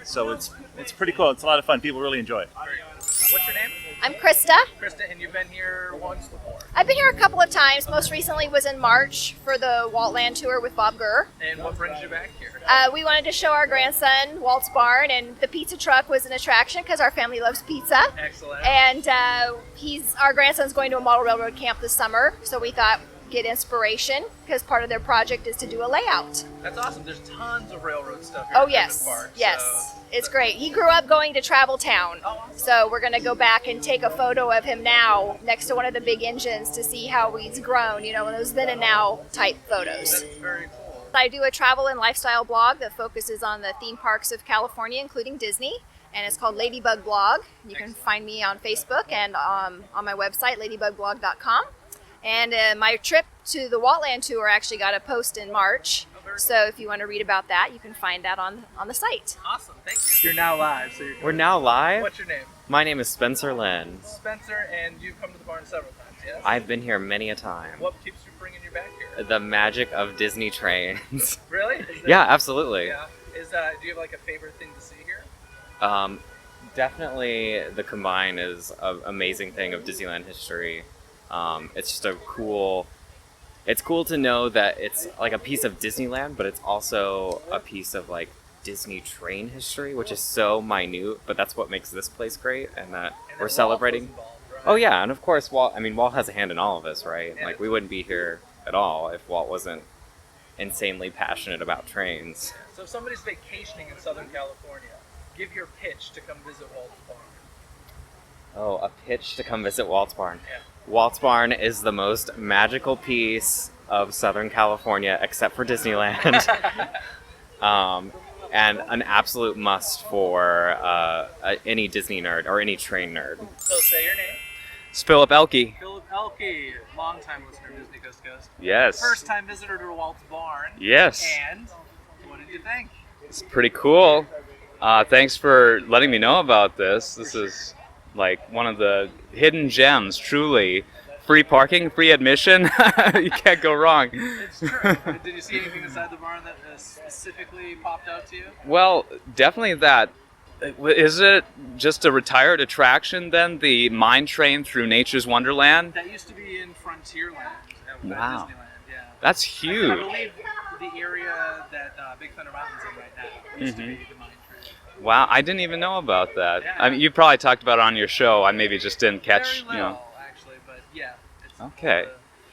[SPEAKER 7] So it's pretty cool. It's a lot of fun. People really enjoy it.
[SPEAKER 1] What's your name?
[SPEAKER 8] I'm Krista.
[SPEAKER 1] Krista, and you've been here once before.
[SPEAKER 8] I've been here a couple of times. Most recently was in March for the Waltland tour with Bob Gurr.
[SPEAKER 1] And what brings you back here?
[SPEAKER 8] We wanted to show our grandson Walt's Barn, and the pizza truck was an attraction because our family loves pizza.
[SPEAKER 1] Excellent.
[SPEAKER 8] And our grandson's going to a model railroad camp this summer, so we thought get inspiration because part of their project is to do a layout.
[SPEAKER 1] That's awesome. There's tons of railroad stuff here
[SPEAKER 8] Oh
[SPEAKER 1] at
[SPEAKER 8] yes,
[SPEAKER 1] Park.
[SPEAKER 8] yes. It's great. He grew up going to Travel Town.
[SPEAKER 1] Oh, awesome.
[SPEAKER 8] So we're going to go back and take a photo of him now next to one of the big engines to see how he's grown, those then and now type photos.
[SPEAKER 1] That's very cool.
[SPEAKER 8] I do a travel and lifestyle blog that focuses on the theme parks of California, including Disney, and it's called Ladybug Blog. You can find me on Facebook and on my website, ladybugblog.com. And my trip to the Waltland tour actually got a post in March. So if you want to read about that, you can find that on the site.
[SPEAKER 1] Awesome. Thank you. You're now live.
[SPEAKER 9] We're now live.
[SPEAKER 1] What's your name?
[SPEAKER 9] My name is Spencer Lynn.
[SPEAKER 1] Spencer, and you've come to the barn several times, yes?
[SPEAKER 9] I've been here many a time.
[SPEAKER 1] What keeps you bringing you back here?
[SPEAKER 9] The magic of Disney trains.
[SPEAKER 1] Really?
[SPEAKER 9] Yeah, absolutely.
[SPEAKER 1] Yeah. Do you have like a favorite thing to see here?
[SPEAKER 9] Definitely the Combine is an amazing thing of Disneyland history. It's just it's cool to know that it's like a piece of Disneyland, but it's also a piece of like Disney train history, which is so minute, but that's what makes this place great, and that we're celebrating.
[SPEAKER 1] Walt was involved, right?
[SPEAKER 9] Oh yeah, and of course Walt has a hand in all of this, right?
[SPEAKER 1] Yeah.
[SPEAKER 9] Like we wouldn't be here at all if Walt wasn't insanely passionate about trains.
[SPEAKER 1] So if somebody's vacationing in Southern California, give your pitch to come visit Walt's Barn.
[SPEAKER 9] Oh, a pitch to come visit Walt's Barn.
[SPEAKER 1] Yeah.
[SPEAKER 9] Walt's Barn is the most magical piece of Southern California, except for Disneyland. And an absolute must for any Disney nerd or any train nerd.
[SPEAKER 1] So say your name.
[SPEAKER 9] It's Philip Elke.
[SPEAKER 1] Philip Elke, longtime listener to Disney Coast to Coast.
[SPEAKER 9] Yes.
[SPEAKER 1] First time visitor to Walt's Barn.
[SPEAKER 9] Yes.
[SPEAKER 1] And what did you think?
[SPEAKER 9] It's pretty cool. Thanks for letting me know about this. This is like one of the hidden gems, truly. Free parking, free admission. You can't go wrong.
[SPEAKER 1] It's true. Did you see anything inside the barn that specifically popped out to you?
[SPEAKER 9] Well, definitely that. Is it just a retired attraction then? The mine train through Nature's Wonderland?
[SPEAKER 1] That used to be in Frontierland at
[SPEAKER 9] Wow.
[SPEAKER 1] Disneyland, yeah.
[SPEAKER 9] That's
[SPEAKER 1] I
[SPEAKER 9] huge.
[SPEAKER 1] believe the area that Big Thunder Mountain's in right now used to be the mine train.
[SPEAKER 9] Wow, I didn't even know about that.
[SPEAKER 1] Yeah.
[SPEAKER 9] I mean, you probably talked about it on your show. I maybe just didn't catch,
[SPEAKER 1] Very little, actually, but yeah. It's
[SPEAKER 9] Okay.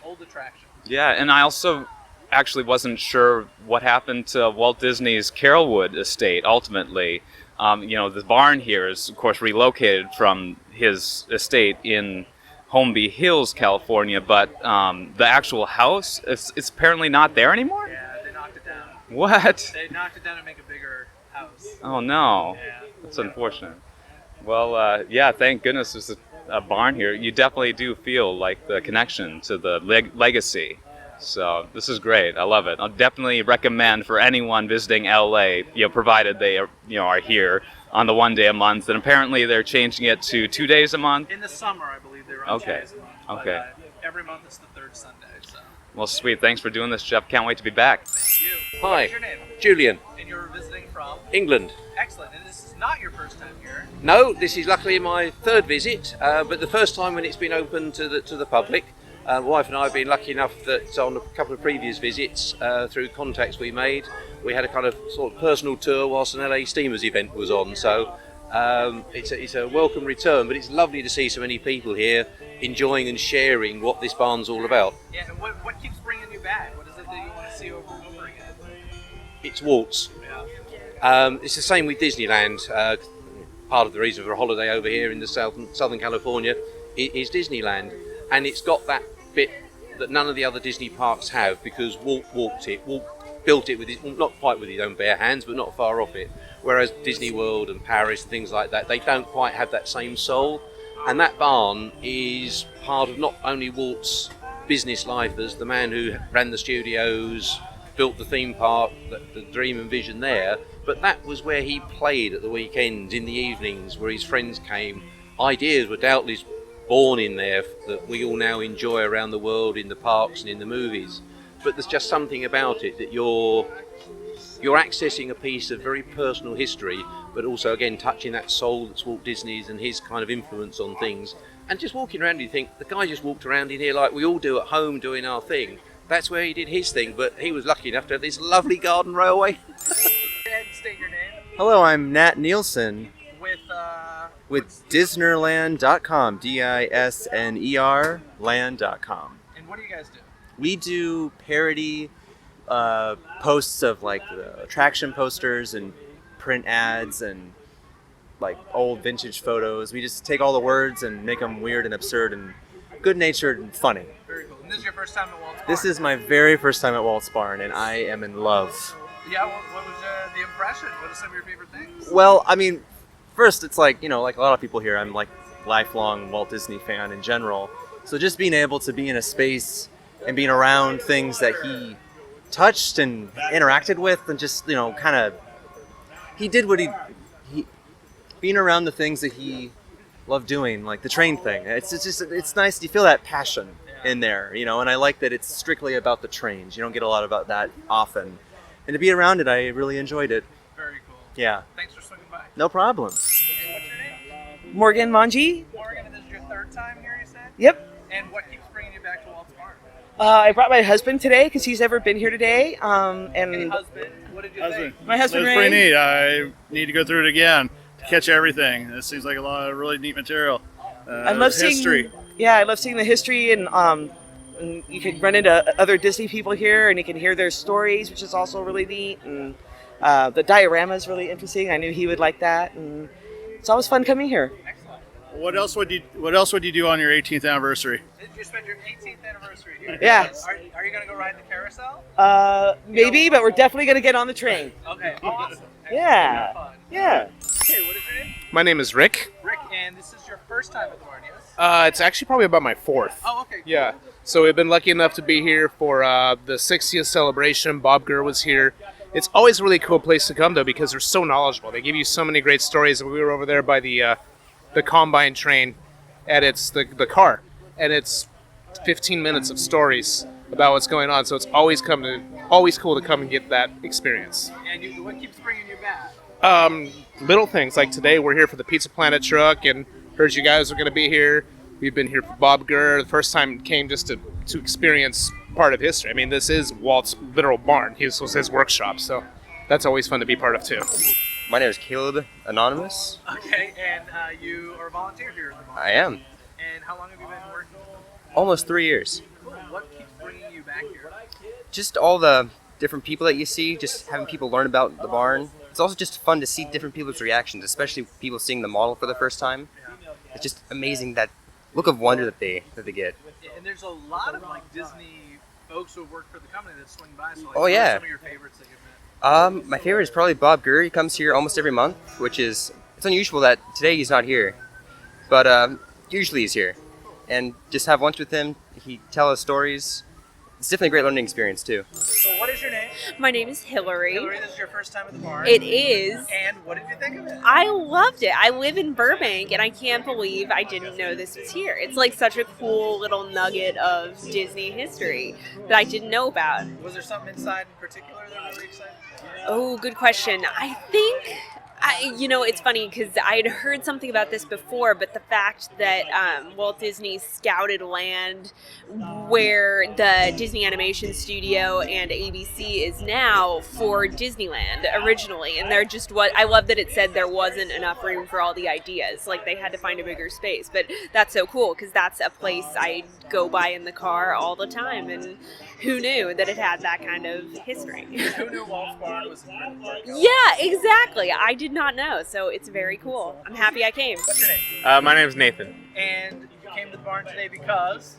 [SPEAKER 1] Old attraction.
[SPEAKER 9] Yeah, and I also actually wasn't sure what happened to Walt Disney's Carolwood estate ultimately. The barn here is, of course, relocated from his estate in Holmby Hills, California, but the actual house, it's apparently not there anymore?
[SPEAKER 1] Yeah, they knocked it down.
[SPEAKER 9] What?
[SPEAKER 1] They knocked it down to make a bigger house.
[SPEAKER 9] Oh, no.
[SPEAKER 1] Yeah.
[SPEAKER 9] That's unfortunate. Well, yeah, thank goodness there's a barn here. You definitely do feel like the connection to the legacy. So this is great. I love it. I'll definitely recommend for anyone visiting LA, provided they are here on the 1 day a month. And apparently they're changing it to 2 days a month.
[SPEAKER 1] In the summer, I believe they were on 2 days a month.
[SPEAKER 9] Okay.
[SPEAKER 1] But, every month it's the third Sunday. So.
[SPEAKER 9] Well, sweet. Thanks for doing this, Jeff. Can't wait to be back.
[SPEAKER 1] Thank you.
[SPEAKER 10] Hi.
[SPEAKER 1] What is your name?
[SPEAKER 10] Julian,
[SPEAKER 1] And you're visiting from?
[SPEAKER 10] England.
[SPEAKER 1] Excellent. And this is not your first time here.
[SPEAKER 10] No, this is luckily my third visit, but the first time when it's been open to the public. My wife and I have been lucky enough that on a couple of previous visits, through contacts we made, we had a kind of sort of personal tour whilst an LA Steamers event was on. So it's a welcome return, but it's lovely to see so many people here enjoying and sharing what this barn's all about.
[SPEAKER 1] Yeah, and what keeps bringing you back? What is it that you want to see over and over again?
[SPEAKER 10] It's Walt's.
[SPEAKER 1] Yeah.
[SPEAKER 10] It's the same with Disneyland. Part of the reason for a holiday over here in the Southern California is Disneyland, and it's got that bit that none of the other Disney parks have, because Walt built it with his, not quite with his own bare hands, but not far off it. Whereas Disney World and Paris and things like that, they don't quite have that same soul. And that barn is part of not only Walt's business life as the man who ran the studios, built the theme park, the dream and vision there, but that was where he played at the weekends, in the evenings, where his friends came. Ideas were doubtless born in there that we all now enjoy around the world in the parks and in the movies. But there's just something about it that you're accessing a piece of very personal history, but also again touching that soul that's Walt Disney's and his kind of influence on things. And just walking around, you think the guy just walked around in here like we all do at home doing our thing. That's where he did his thing, but he was lucky enough to have this lovely garden railway.
[SPEAKER 1] Go ahead and state your name.
[SPEAKER 11] Hello, I'm Nat Nielsen
[SPEAKER 1] With
[SPEAKER 11] Disnerland.com, DISNER land.com.
[SPEAKER 1] And what do you guys do?
[SPEAKER 11] We do parody posts of like the attraction posters and print ads and like old vintage photos. We just take all the words and make them weird and absurd and good-natured and funny.
[SPEAKER 1] Very cool. And this is your first time at Walt's Barn?
[SPEAKER 11] This is my very first time at Walt's Barn, and I am in love.
[SPEAKER 1] Yeah, what was the impression? What are some of your favorite things?
[SPEAKER 11] Well, I mean, first it's like, like a lot of people here, I'm like lifelong Walt Disney fan in general. So just being able to be in a space and being around things that he touched and interacted with, and just, kind of, he did what he being around the things that he loved doing, like the train thing. It's nice. You feel that passion in there, and I like that it's strictly about the trains. You don't get a lot about that often. And to be around it, I really enjoyed it.
[SPEAKER 1] Very cool.
[SPEAKER 11] Yeah.
[SPEAKER 1] Thanks for swinging by.
[SPEAKER 11] No problem.
[SPEAKER 1] And what's your name?
[SPEAKER 12] Morgan Manji.
[SPEAKER 1] Morgan, and this is your third time here, you said?
[SPEAKER 12] Yep.
[SPEAKER 1] And what keeps bringing you back to Walt's Barn?
[SPEAKER 12] I brought my husband today because he's never been here today. And
[SPEAKER 1] Any husband, what did you think?
[SPEAKER 12] My husband,
[SPEAKER 13] It was
[SPEAKER 12] Ray.
[SPEAKER 13] pretty neat. I need to go through it again to catch everything. This seems like a lot of really neat material.
[SPEAKER 12] I love
[SPEAKER 13] history.
[SPEAKER 12] I love seeing the history, and you can run into other Disney people here, and you can hear their stories, which is also really neat. And the diorama is really interesting. I knew he would like that, and it's always fun coming here.
[SPEAKER 13] What else would you do on your 18th anniversary?
[SPEAKER 1] Did you spend your 18th anniversary here?
[SPEAKER 12] Yeah.
[SPEAKER 1] Are you going to go ride the carousel?
[SPEAKER 12] Maybe, but we're definitely going to get on the train.
[SPEAKER 1] Okay, awesome.
[SPEAKER 12] Yeah. Yeah.
[SPEAKER 1] Okay, what is your name?
[SPEAKER 14] My name is Rick.
[SPEAKER 1] Rick, and this is your first time at the barn, yes?
[SPEAKER 14] It's actually probably about my fourth.
[SPEAKER 1] Oh, okay. Cool.
[SPEAKER 14] Yeah. So we've been lucky enough to be here for the 60th celebration. Bob Gurr was here. It's always a really cool place to come, though, because they're so knowledgeable. They give you so many great stories. We were over there by the combine train, and it's the car, and it's 15 minutes of stories about what's going on. So it's always cool to come and get that experience.
[SPEAKER 1] And what keeps bringing you back?
[SPEAKER 14] Little things like today, we're here for the Pizza Planet truck, and heard you guys were going to be here. We've been here for Bob Gurr. The first time came just to experience part of history. I mean, this is Walt's literal barn. This was his workshop, so that's always fun to be part of too.
[SPEAKER 15] My name is Caleb Anonymous.
[SPEAKER 1] Okay, and you are a volunteer here at the barn.
[SPEAKER 15] I am.
[SPEAKER 1] And how long have you been working?
[SPEAKER 15] Almost 3 years.
[SPEAKER 1] Cool. What keeps bringing you back here?
[SPEAKER 15] Just all the different people that you see, just having people learn about the barn. It's also just fun to see different people's reactions, especially people seeing the model for the first time. It's just amazing, that look of wonder that they get.
[SPEAKER 1] And there's a lot of like Disney folks who work for the company that swing by. So, like,
[SPEAKER 15] Oh, yeah.
[SPEAKER 1] What are some of your favorites that you've met?
[SPEAKER 15] My favorite is probably Bob Gurr. He comes here almost every month, which is, it's unusual that today he's not here, but usually he's here. And just have lunch with him, he tells us stories. It's definitely a great learning experience too.
[SPEAKER 1] So what is your name?
[SPEAKER 16] My name is Hillary.
[SPEAKER 1] Hillary, this is your first time at the barn.
[SPEAKER 16] It is.
[SPEAKER 1] And what did you think of it?
[SPEAKER 16] I loved it. I live in Burbank, and I can't believe I didn't know this was here. It's like such a cool little nugget of Disney history that I didn't know about.
[SPEAKER 1] Was there something inside in particular that really excited you?
[SPEAKER 16] Oh, good question. I think, it's funny because I had heard something about this before, but the fact that Walt Disney scouted land where the Disney Animation Studio and ABC is now for Disneyland originally, and they're just I love that it said there wasn't enough room for all the ideas, like they had to find a bigger space. But that's so cool because that's a place I go by in the car all the time, and who knew that it had that kind of history?
[SPEAKER 1] Who knew Walt Barn was in Burbank?
[SPEAKER 16] Yeah, exactly. I did not know, so it's very cool. I'm happy I came.
[SPEAKER 1] What's your name?
[SPEAKER 17] My name's Nathan.
[SPEAKER 1] And you came to the barn today because?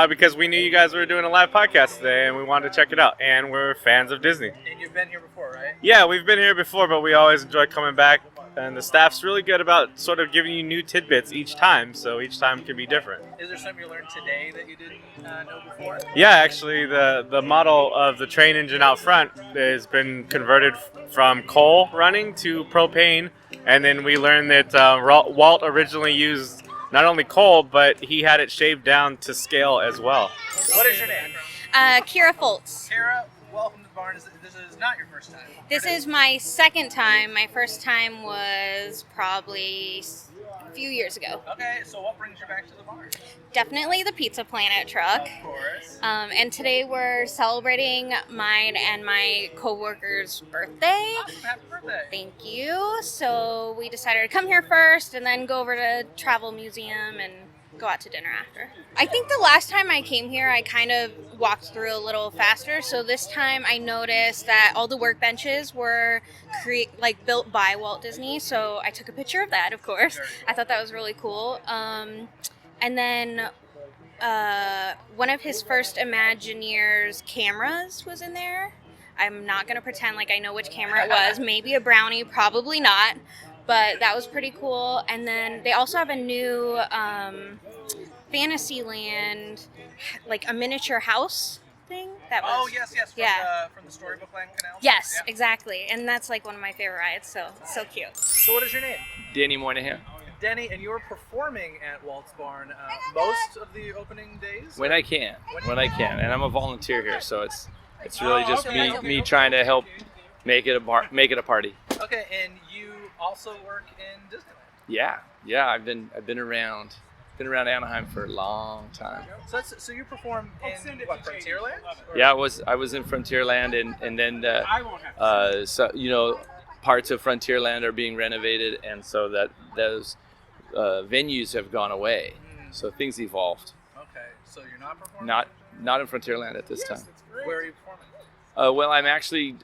[SPEAKER 17] Because we knew you guys were doing a live podcast today, and we wanted to check it out. And we're fans of Disney.
[SPEAKER 1] And you've been here before, right?
[SPEAKER 17] Yeah, we've been here before, but we always enjoy coming back. And the staff's really good about sort of giving you new tidbits each time, so each time can be different.
[SPEAKER 1] Is there something you learned today that you didn't know before?
[SPEAKER 17] Yeah, actually, the model of the train engine out front has been converted from coal running to propane, and then we learned that Walt originally used not only coal, but he had it shaved down to scale as well.
[SPEAKER 1] What is your name?
[SPEAKER 18] Kira Foltz.
[SPEAKER 1] Kara, welcome to the barn. This is not your first time.
[SPEAKER 18] This is my second time. My first time was probably a few years ago.
[SPEAKER 1] Okay, so what brings you back to the barn?
[SPEAKER 18] Definitely the Pizza Planet truck.
[SPEAKER 1] Of course.
[SPEAKER 18] And today we're celebrating mine and my coworker's birthday.
[SPEAKER 1] Awesome, happy birthday.
[SPEAKER 18] Thank you. So we decided to come here first and then go over to Travel Museum and go out to dinner after. I think the last time I came here, I kind of walked through a little faster. So this time I noticed that all the workbenches were built by Walt Disney. So I took a picture of that, of course. I thought that was really cool. And then one of his first Imagineers cameras was in there. I'm not going to pretend like I know which camera it was. Maybe a Brownie, probably not. But that was pretty cool. And then they also have a new Fantasyland, like a miniature house thing. That was,
[SPEAKER 1] yes, from the Storybook Land Canal.
[SPEAKER 18] Yes,
[SPEAKER 1] Yep.
[SPEAKER 18] exactly. And that's like one of my favorite rides, so cute.
[SPEAKER 1] So what is your name?
[SPEAKER 17] Danny Moynihan.
[SPEAKER 1] Denny, and you're performing at Walt's Barn most of the opening days?
[SPEAKER 19] When I can, and I'm a volunteer here, so it's really just me trying to help make it a party.
[SPEAKER 1] Okay, and you also work in Disneyland.
[SPEAKER 19] Yeah, I've been around Anaheim for a long time.
[SPEAKER 1] So you perform in what, Frontierland?
[SPEAKER 19] Yeah, I was in Frontierland, and then parts of Frontierland are being renovated, and so that those venues have gone away. So things evolved.
[SPEAKER 1] Okay, so you're not performing?
[SPEAKER 19] Not in Frontierland at this time.
[SPEAKER 1] That's great. Where are you performing?
[SPEAKER 19] Well, I'm actually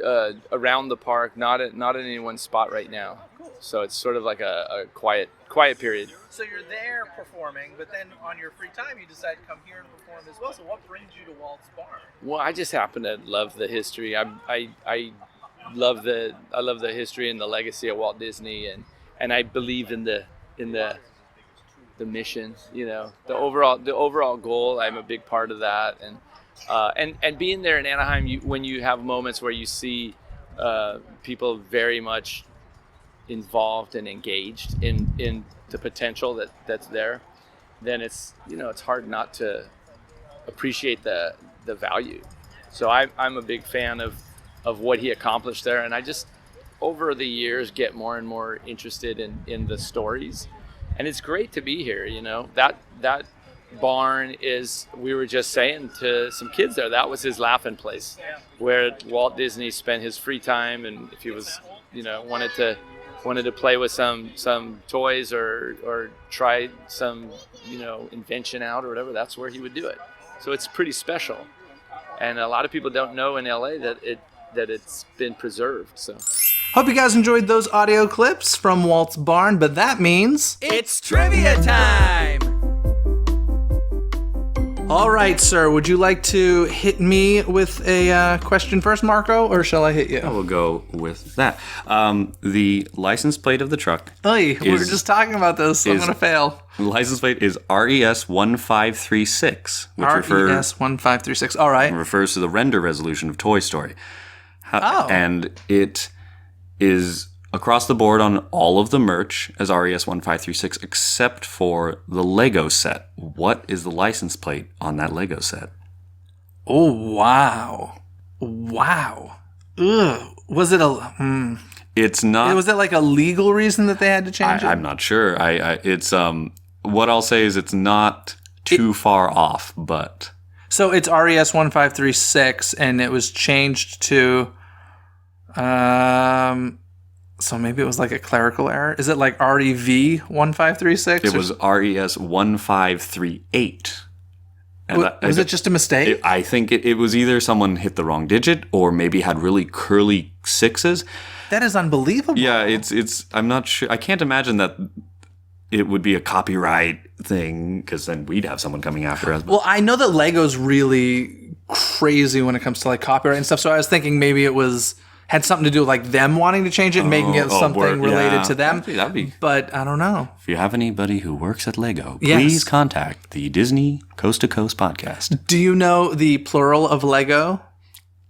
[SPEAKER 19] around the park, not in any one spot right now.
[SPEAKER 1] Cool.
[SPEAKER 19] So it's sort of like a quiet
[SPEAKER 11] quiet period.
[SPEAKER 1] So you're there performing, but then on your free time, you decide to come here and perform as well. So what brings you to Walt's Barn?
[SPEAKER 11] Well, I just happen to love the history. I love the history and the legacy of Walt Disney, and I believe in the mission. You know, the overall goal. I'm a big part of that, and being there in Anaheim, when you have moments where you see people very much involved and engaged in the potential that's there, then it's hard not to appreciate the value. So I'm a big fan of what he accomplished there, and I just over the years get more and more interested in the stories, and it's great to be here. That barn is, we were just saying to some kids there, that was his laughing place, where Walt Disney spent his free time, and if he was wanted to play with some toys or try some invention out or whatever, that's where he would do it. So it's pretty special, and a lot of people don't know in LA that it's been preserved. So
[SPEAKER 1] Hope you guys enjoyed those audio clips from Walt's Barn, but that means
[SPEAKER 20] it's trivia time!
[SPEAKER 1] All right, sir, would you like to hit me with a question first, Marco, or shall I hit you?
[SPEAKER 3] I will go with that. The license plate of the truck.
[SPEAKER 1] Oy, we were just talking about this. I'm going to fail.
[SPEAKER 3] The license plate is RES 1536, which
[SPEAKER 1] RES 1536. All right.
[SPEAKER 3] Refers to the render resolution of Toy Story. And it is across the board on all of the merch as RES 1536, except for the Lego set. What is the license plate on that Lego set?
[SPEAKER 1] Oh, wow. Wow. Ugh. Was it a...
[SPEAKER 3] It's not...
[SPEAKER 1] Was it like a legal reason that they had to change it?
[SPEAKER 3] I'm not sure. It's what I'll say is it's not too far off, but...
[SPEAKER 1] So it's RES 1536, and it was changed to... So maybe it was like a clerical error. Is it like REV 1536?
[SPEAKER 3] It was RES 1538.
[SPEAKER 1] Was it just a mistake?
[SPEAKER 3] I think it was either someone hit the wrong digit or maybe had really curly sixes.
[SPEAKER 1] That is unbelievable.
[SPEAKER 3] Yeah, it's. I'm not sure. I can't imagine that it would be a copyright thing, because then we'd have someone coming after us.
[SPEAKER 1] Well, I know that Lego's really crazy when it comes to like copyright and stuff. So I was thinking maybe it had something to do with like them wanting to change it and making it something related to them.
[SPEAKER 3] That'd be.
[SPEAKER 1] But I don't know.
[SPEAKER 3] If you have anybody who works at Lego, please contact the Disney Coast to Coast podcast.
[SPEAKER 1] Do you know the plural of Lego?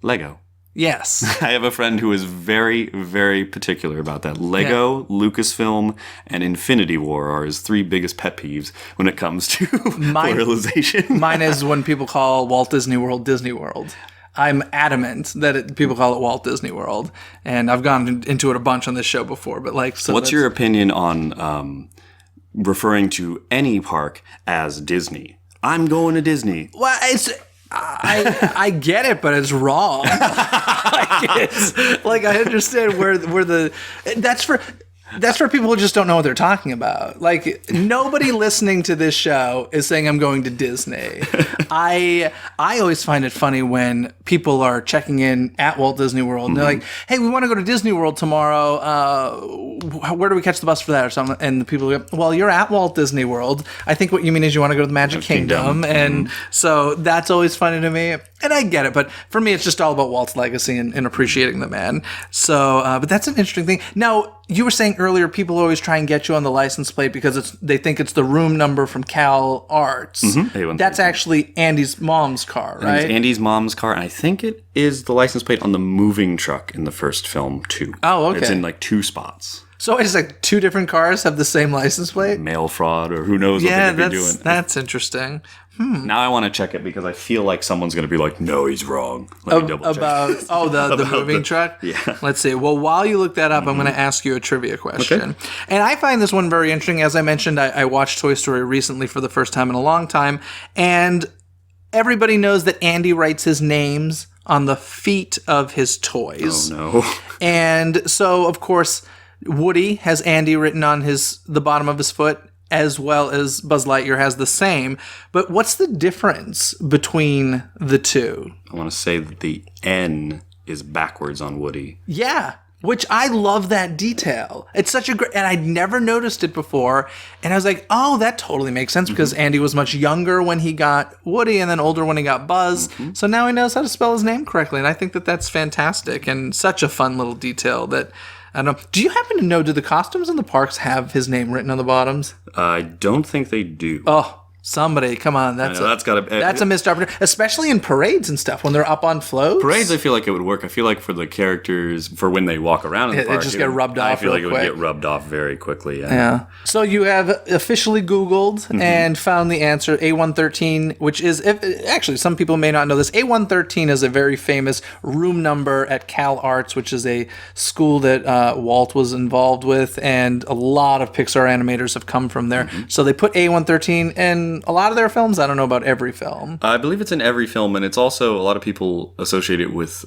[SPEAKER 3] Lego.
[SPEAKER 1] Yes.
[SPEAKER 3] I have a friend who is very, very particular about that. Lego, Lucasfilm, and Infinity War are his three biggest pet peeves when it comes to pluralization.
[SPEAKER 1] Mine is when people call Walt Disney World Disney World. I'm adamant that people call it Walt Disney World, and I've gone into it a bunch on this show before. But
[SPEAKER 3] what's your opinion on referring to any park as Disney? I'm going to Disney.
[SPEAKER 1] Well, I get it, but it's wrong. I understand where that's for people who just don't know what they're talking about. Like, nobody listening to this show is saying I'm going to Disney. I always find it funny when people are checking in at Walt Disney World and they're like, hey, we want to go to Disney World tomorrow. Where do we catch the bus for that or something? And the people go, well, you're at Walt Disney World. I think what you mean is you want to go to the Magic Kingdom. And so that's always funny to me. And I get it. But for me, it's just all about Walt's legacy and appreciating the man. So, but that's an interesting thing. Now, you were saying earlier, people always try and get you on the license plate because they think it's the room number from Cal Arts. That's actually Andy's mom's car, right?
[SPEAKER 3] It's Andy's mom's car, and I think it is the license plate on the moving truck in the first film, too.
[SPEAKER 1] Oh, okay.
[SPEAKER 3] It's in like 2 spots.
[SPEAKER 1] So it's like 2 different cars have the same license plate?
[SPEAKER 3] Mail fraud, or who knows what they could be doing.
[SPEAKER 1] That's interesting.
[SPEAKER 3] Now I want to check it because I feel like someone's going to be like, no, he's wrong. Let me double check.
[SPEAKER 1] The moving truck?
[SPEAKER 3] Yeah.
[SPEAKER 1] Let's see. Well, while you look that up, I'm going to ask you a trivia question. Okay. And I find this one very interesting. As I mentioned, I watched Toy Story recently for the first time in a long time. And everybody knows that Andy writes his names on the feet of his toys.
[SPEAKER 3] Oh, no.
[SPEAKER 1] And so, of course, Woody has Andy written on the bottom of his foot, as well as Buzz Lightyear has the same. But what's the difference between the two?
[SPEAKER 3] I want to say that the N is backwards on Woody.
[SPEAKER 1] Yeah. Which I love that detail. It's such a great, and I'd never noticed it before. And I was like, oh, that totally makes sense because Andy was much younger when he got Woody and then older when he got Buzz. So now he knows how to spell his name correctly. And I think that that's fantastic and such a fun little detail that, I don't know. Do you happen to know, do the costumes in the parks have his name written on the bottoms?
[SPEAKER 3] I don't think they do.
[SPEAKER 1] Oh, somebody, come on. That's a missed opportunity, especially in parades and stuff when they're up on floats.
[SPEAKER 3] Parades, I feel like it would work. I feel like for the characters, for when they walk around in the park,
[SPEAKER 1] it just get rubbed off.
[SPEAKER 3] I feel like it would
[SPEAKER 1] quick.
[SPEAKER 3] get rubbed off very quickly.
[SPEAKER 1] Yeah. So you have officially Googled and found the answer, A113, which is, actually, some people may not know this. A113 is a very famous room number at Cal Arts, which is a school that Walt was involved with, and a lot of Pixar animators have come from there. So they put A113 in a lot of their films. I don't know about every film.
[SPEAKER 3] I believe it's in every film, and it's also, a lot of people associate it with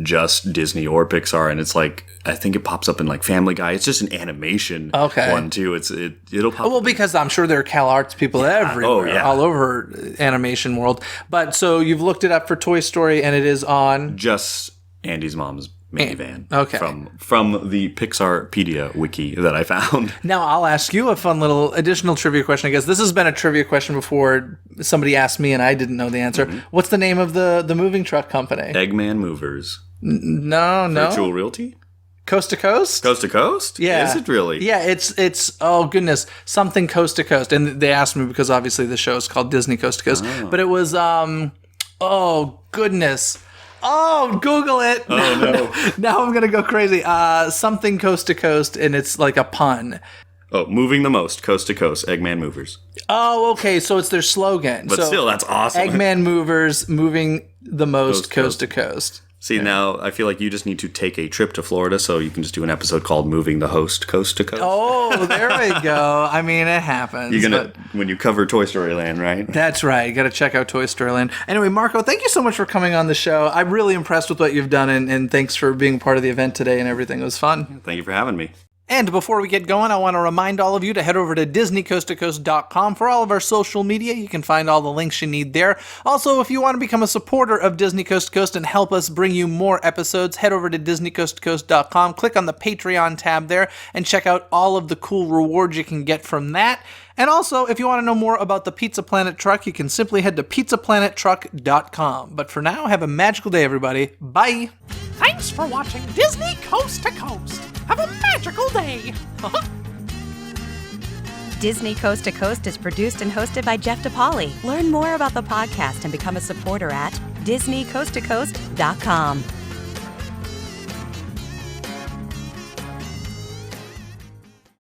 [SPEAKER 3] just Disney or Pixar, and it's like, I think it pops up in like Family Guy. It's just an animation one too. It'll pop
[SPEAKER 1] well, because I'm sure there are Cal Arts people everywhere, all over animation world. But so you've looked it up for Toy Story, and it is on
[SPEAKER 3] just Andy's mom's minivan.
[SPEAKER 1] Okay.
[SPEAKER 3] From the Pixarpedia wiki that I found.
[SPEAKER 1] Now I'll ask you a fun little additional trivia question. I guess this has been a trivia question before. Somebody asked me and I didn't know the answer. What's the name of the moving truck company?
[SPEAKER 3] Eggman Movers.
[SPEAKER 1] No.
[SPEAKER 3] Virtual Realty?
[SPEAKER 1] Coast to Coast?
[SPEAKER 3] Coast to Coast?
[SPEAKER 1] Yeah.
[SPEAKER 3] Is it really?
[SPEAKER 1] Yeah, it's oh goodness, something Coast to Coast. And they asked me because obviously the show is called Disney Coast to Coast. But it was oh goodness. Oh, Google it.
[SPEAKER 3] Oh, no.
[SPEAKER 1] Now I'm going to go crazy. Something Coast to Coast, and it's like a pun.
[SPEAKER 3] Oh, moving the most, Coast to Coast, Eggman Movers.
[SPEAKER 1] Oh, okay, so it's their slogan.
[SPEAKER 3] But still, that's awesome.
[SPEAKER 1] Eggman Movers, moving the most coast to coast.
[SPEAKER 3] See, now I feel like you just need to take a trip to Florida so you can just do an episode called Moving the Host Coast to Coast.
[SPEAKER 1] Oh, there we go. I mean, it happens.
[SPEAKER 3] You're going to, when you cover Toy Story Land, right?
[SPEAKER 1] That's right. You got to check out Toy Story Land. Anyway, Marco, thank you so much for coming on the show. I'm really impressed with what you've done, and thanks for being part of the event today and everything. It was fun.
[SPEAKER 3] Thank you for having me.
[SPEAKER 1] And before we get going, I want to remind all of you to head over to DisneyCoastToCoast.com for all of our social media. You can find all the links you need there. Also, if you want to become a supporter of Disney Coast to Coast and help us bring you more episodes, head over to DisneyCoastToCoast.com, click on the Patreon tab there, and check out all of the cool rewards you can get from that. And also, if you want to know more about the Pizza Planet truck, you can simply head to PizzaPlanetTruck.com. But for now, have a magical day, everybody. Bye!
[SPEAKER 21] Thanks for watching Disney Coast to Coast. Have a magical day.
[SPEAKER 4] Disney Coast to Coast is produced and hosted by Jeff DePaoli. Learn more about the podcast and become a supporter at DisneyCoastToCoast.com.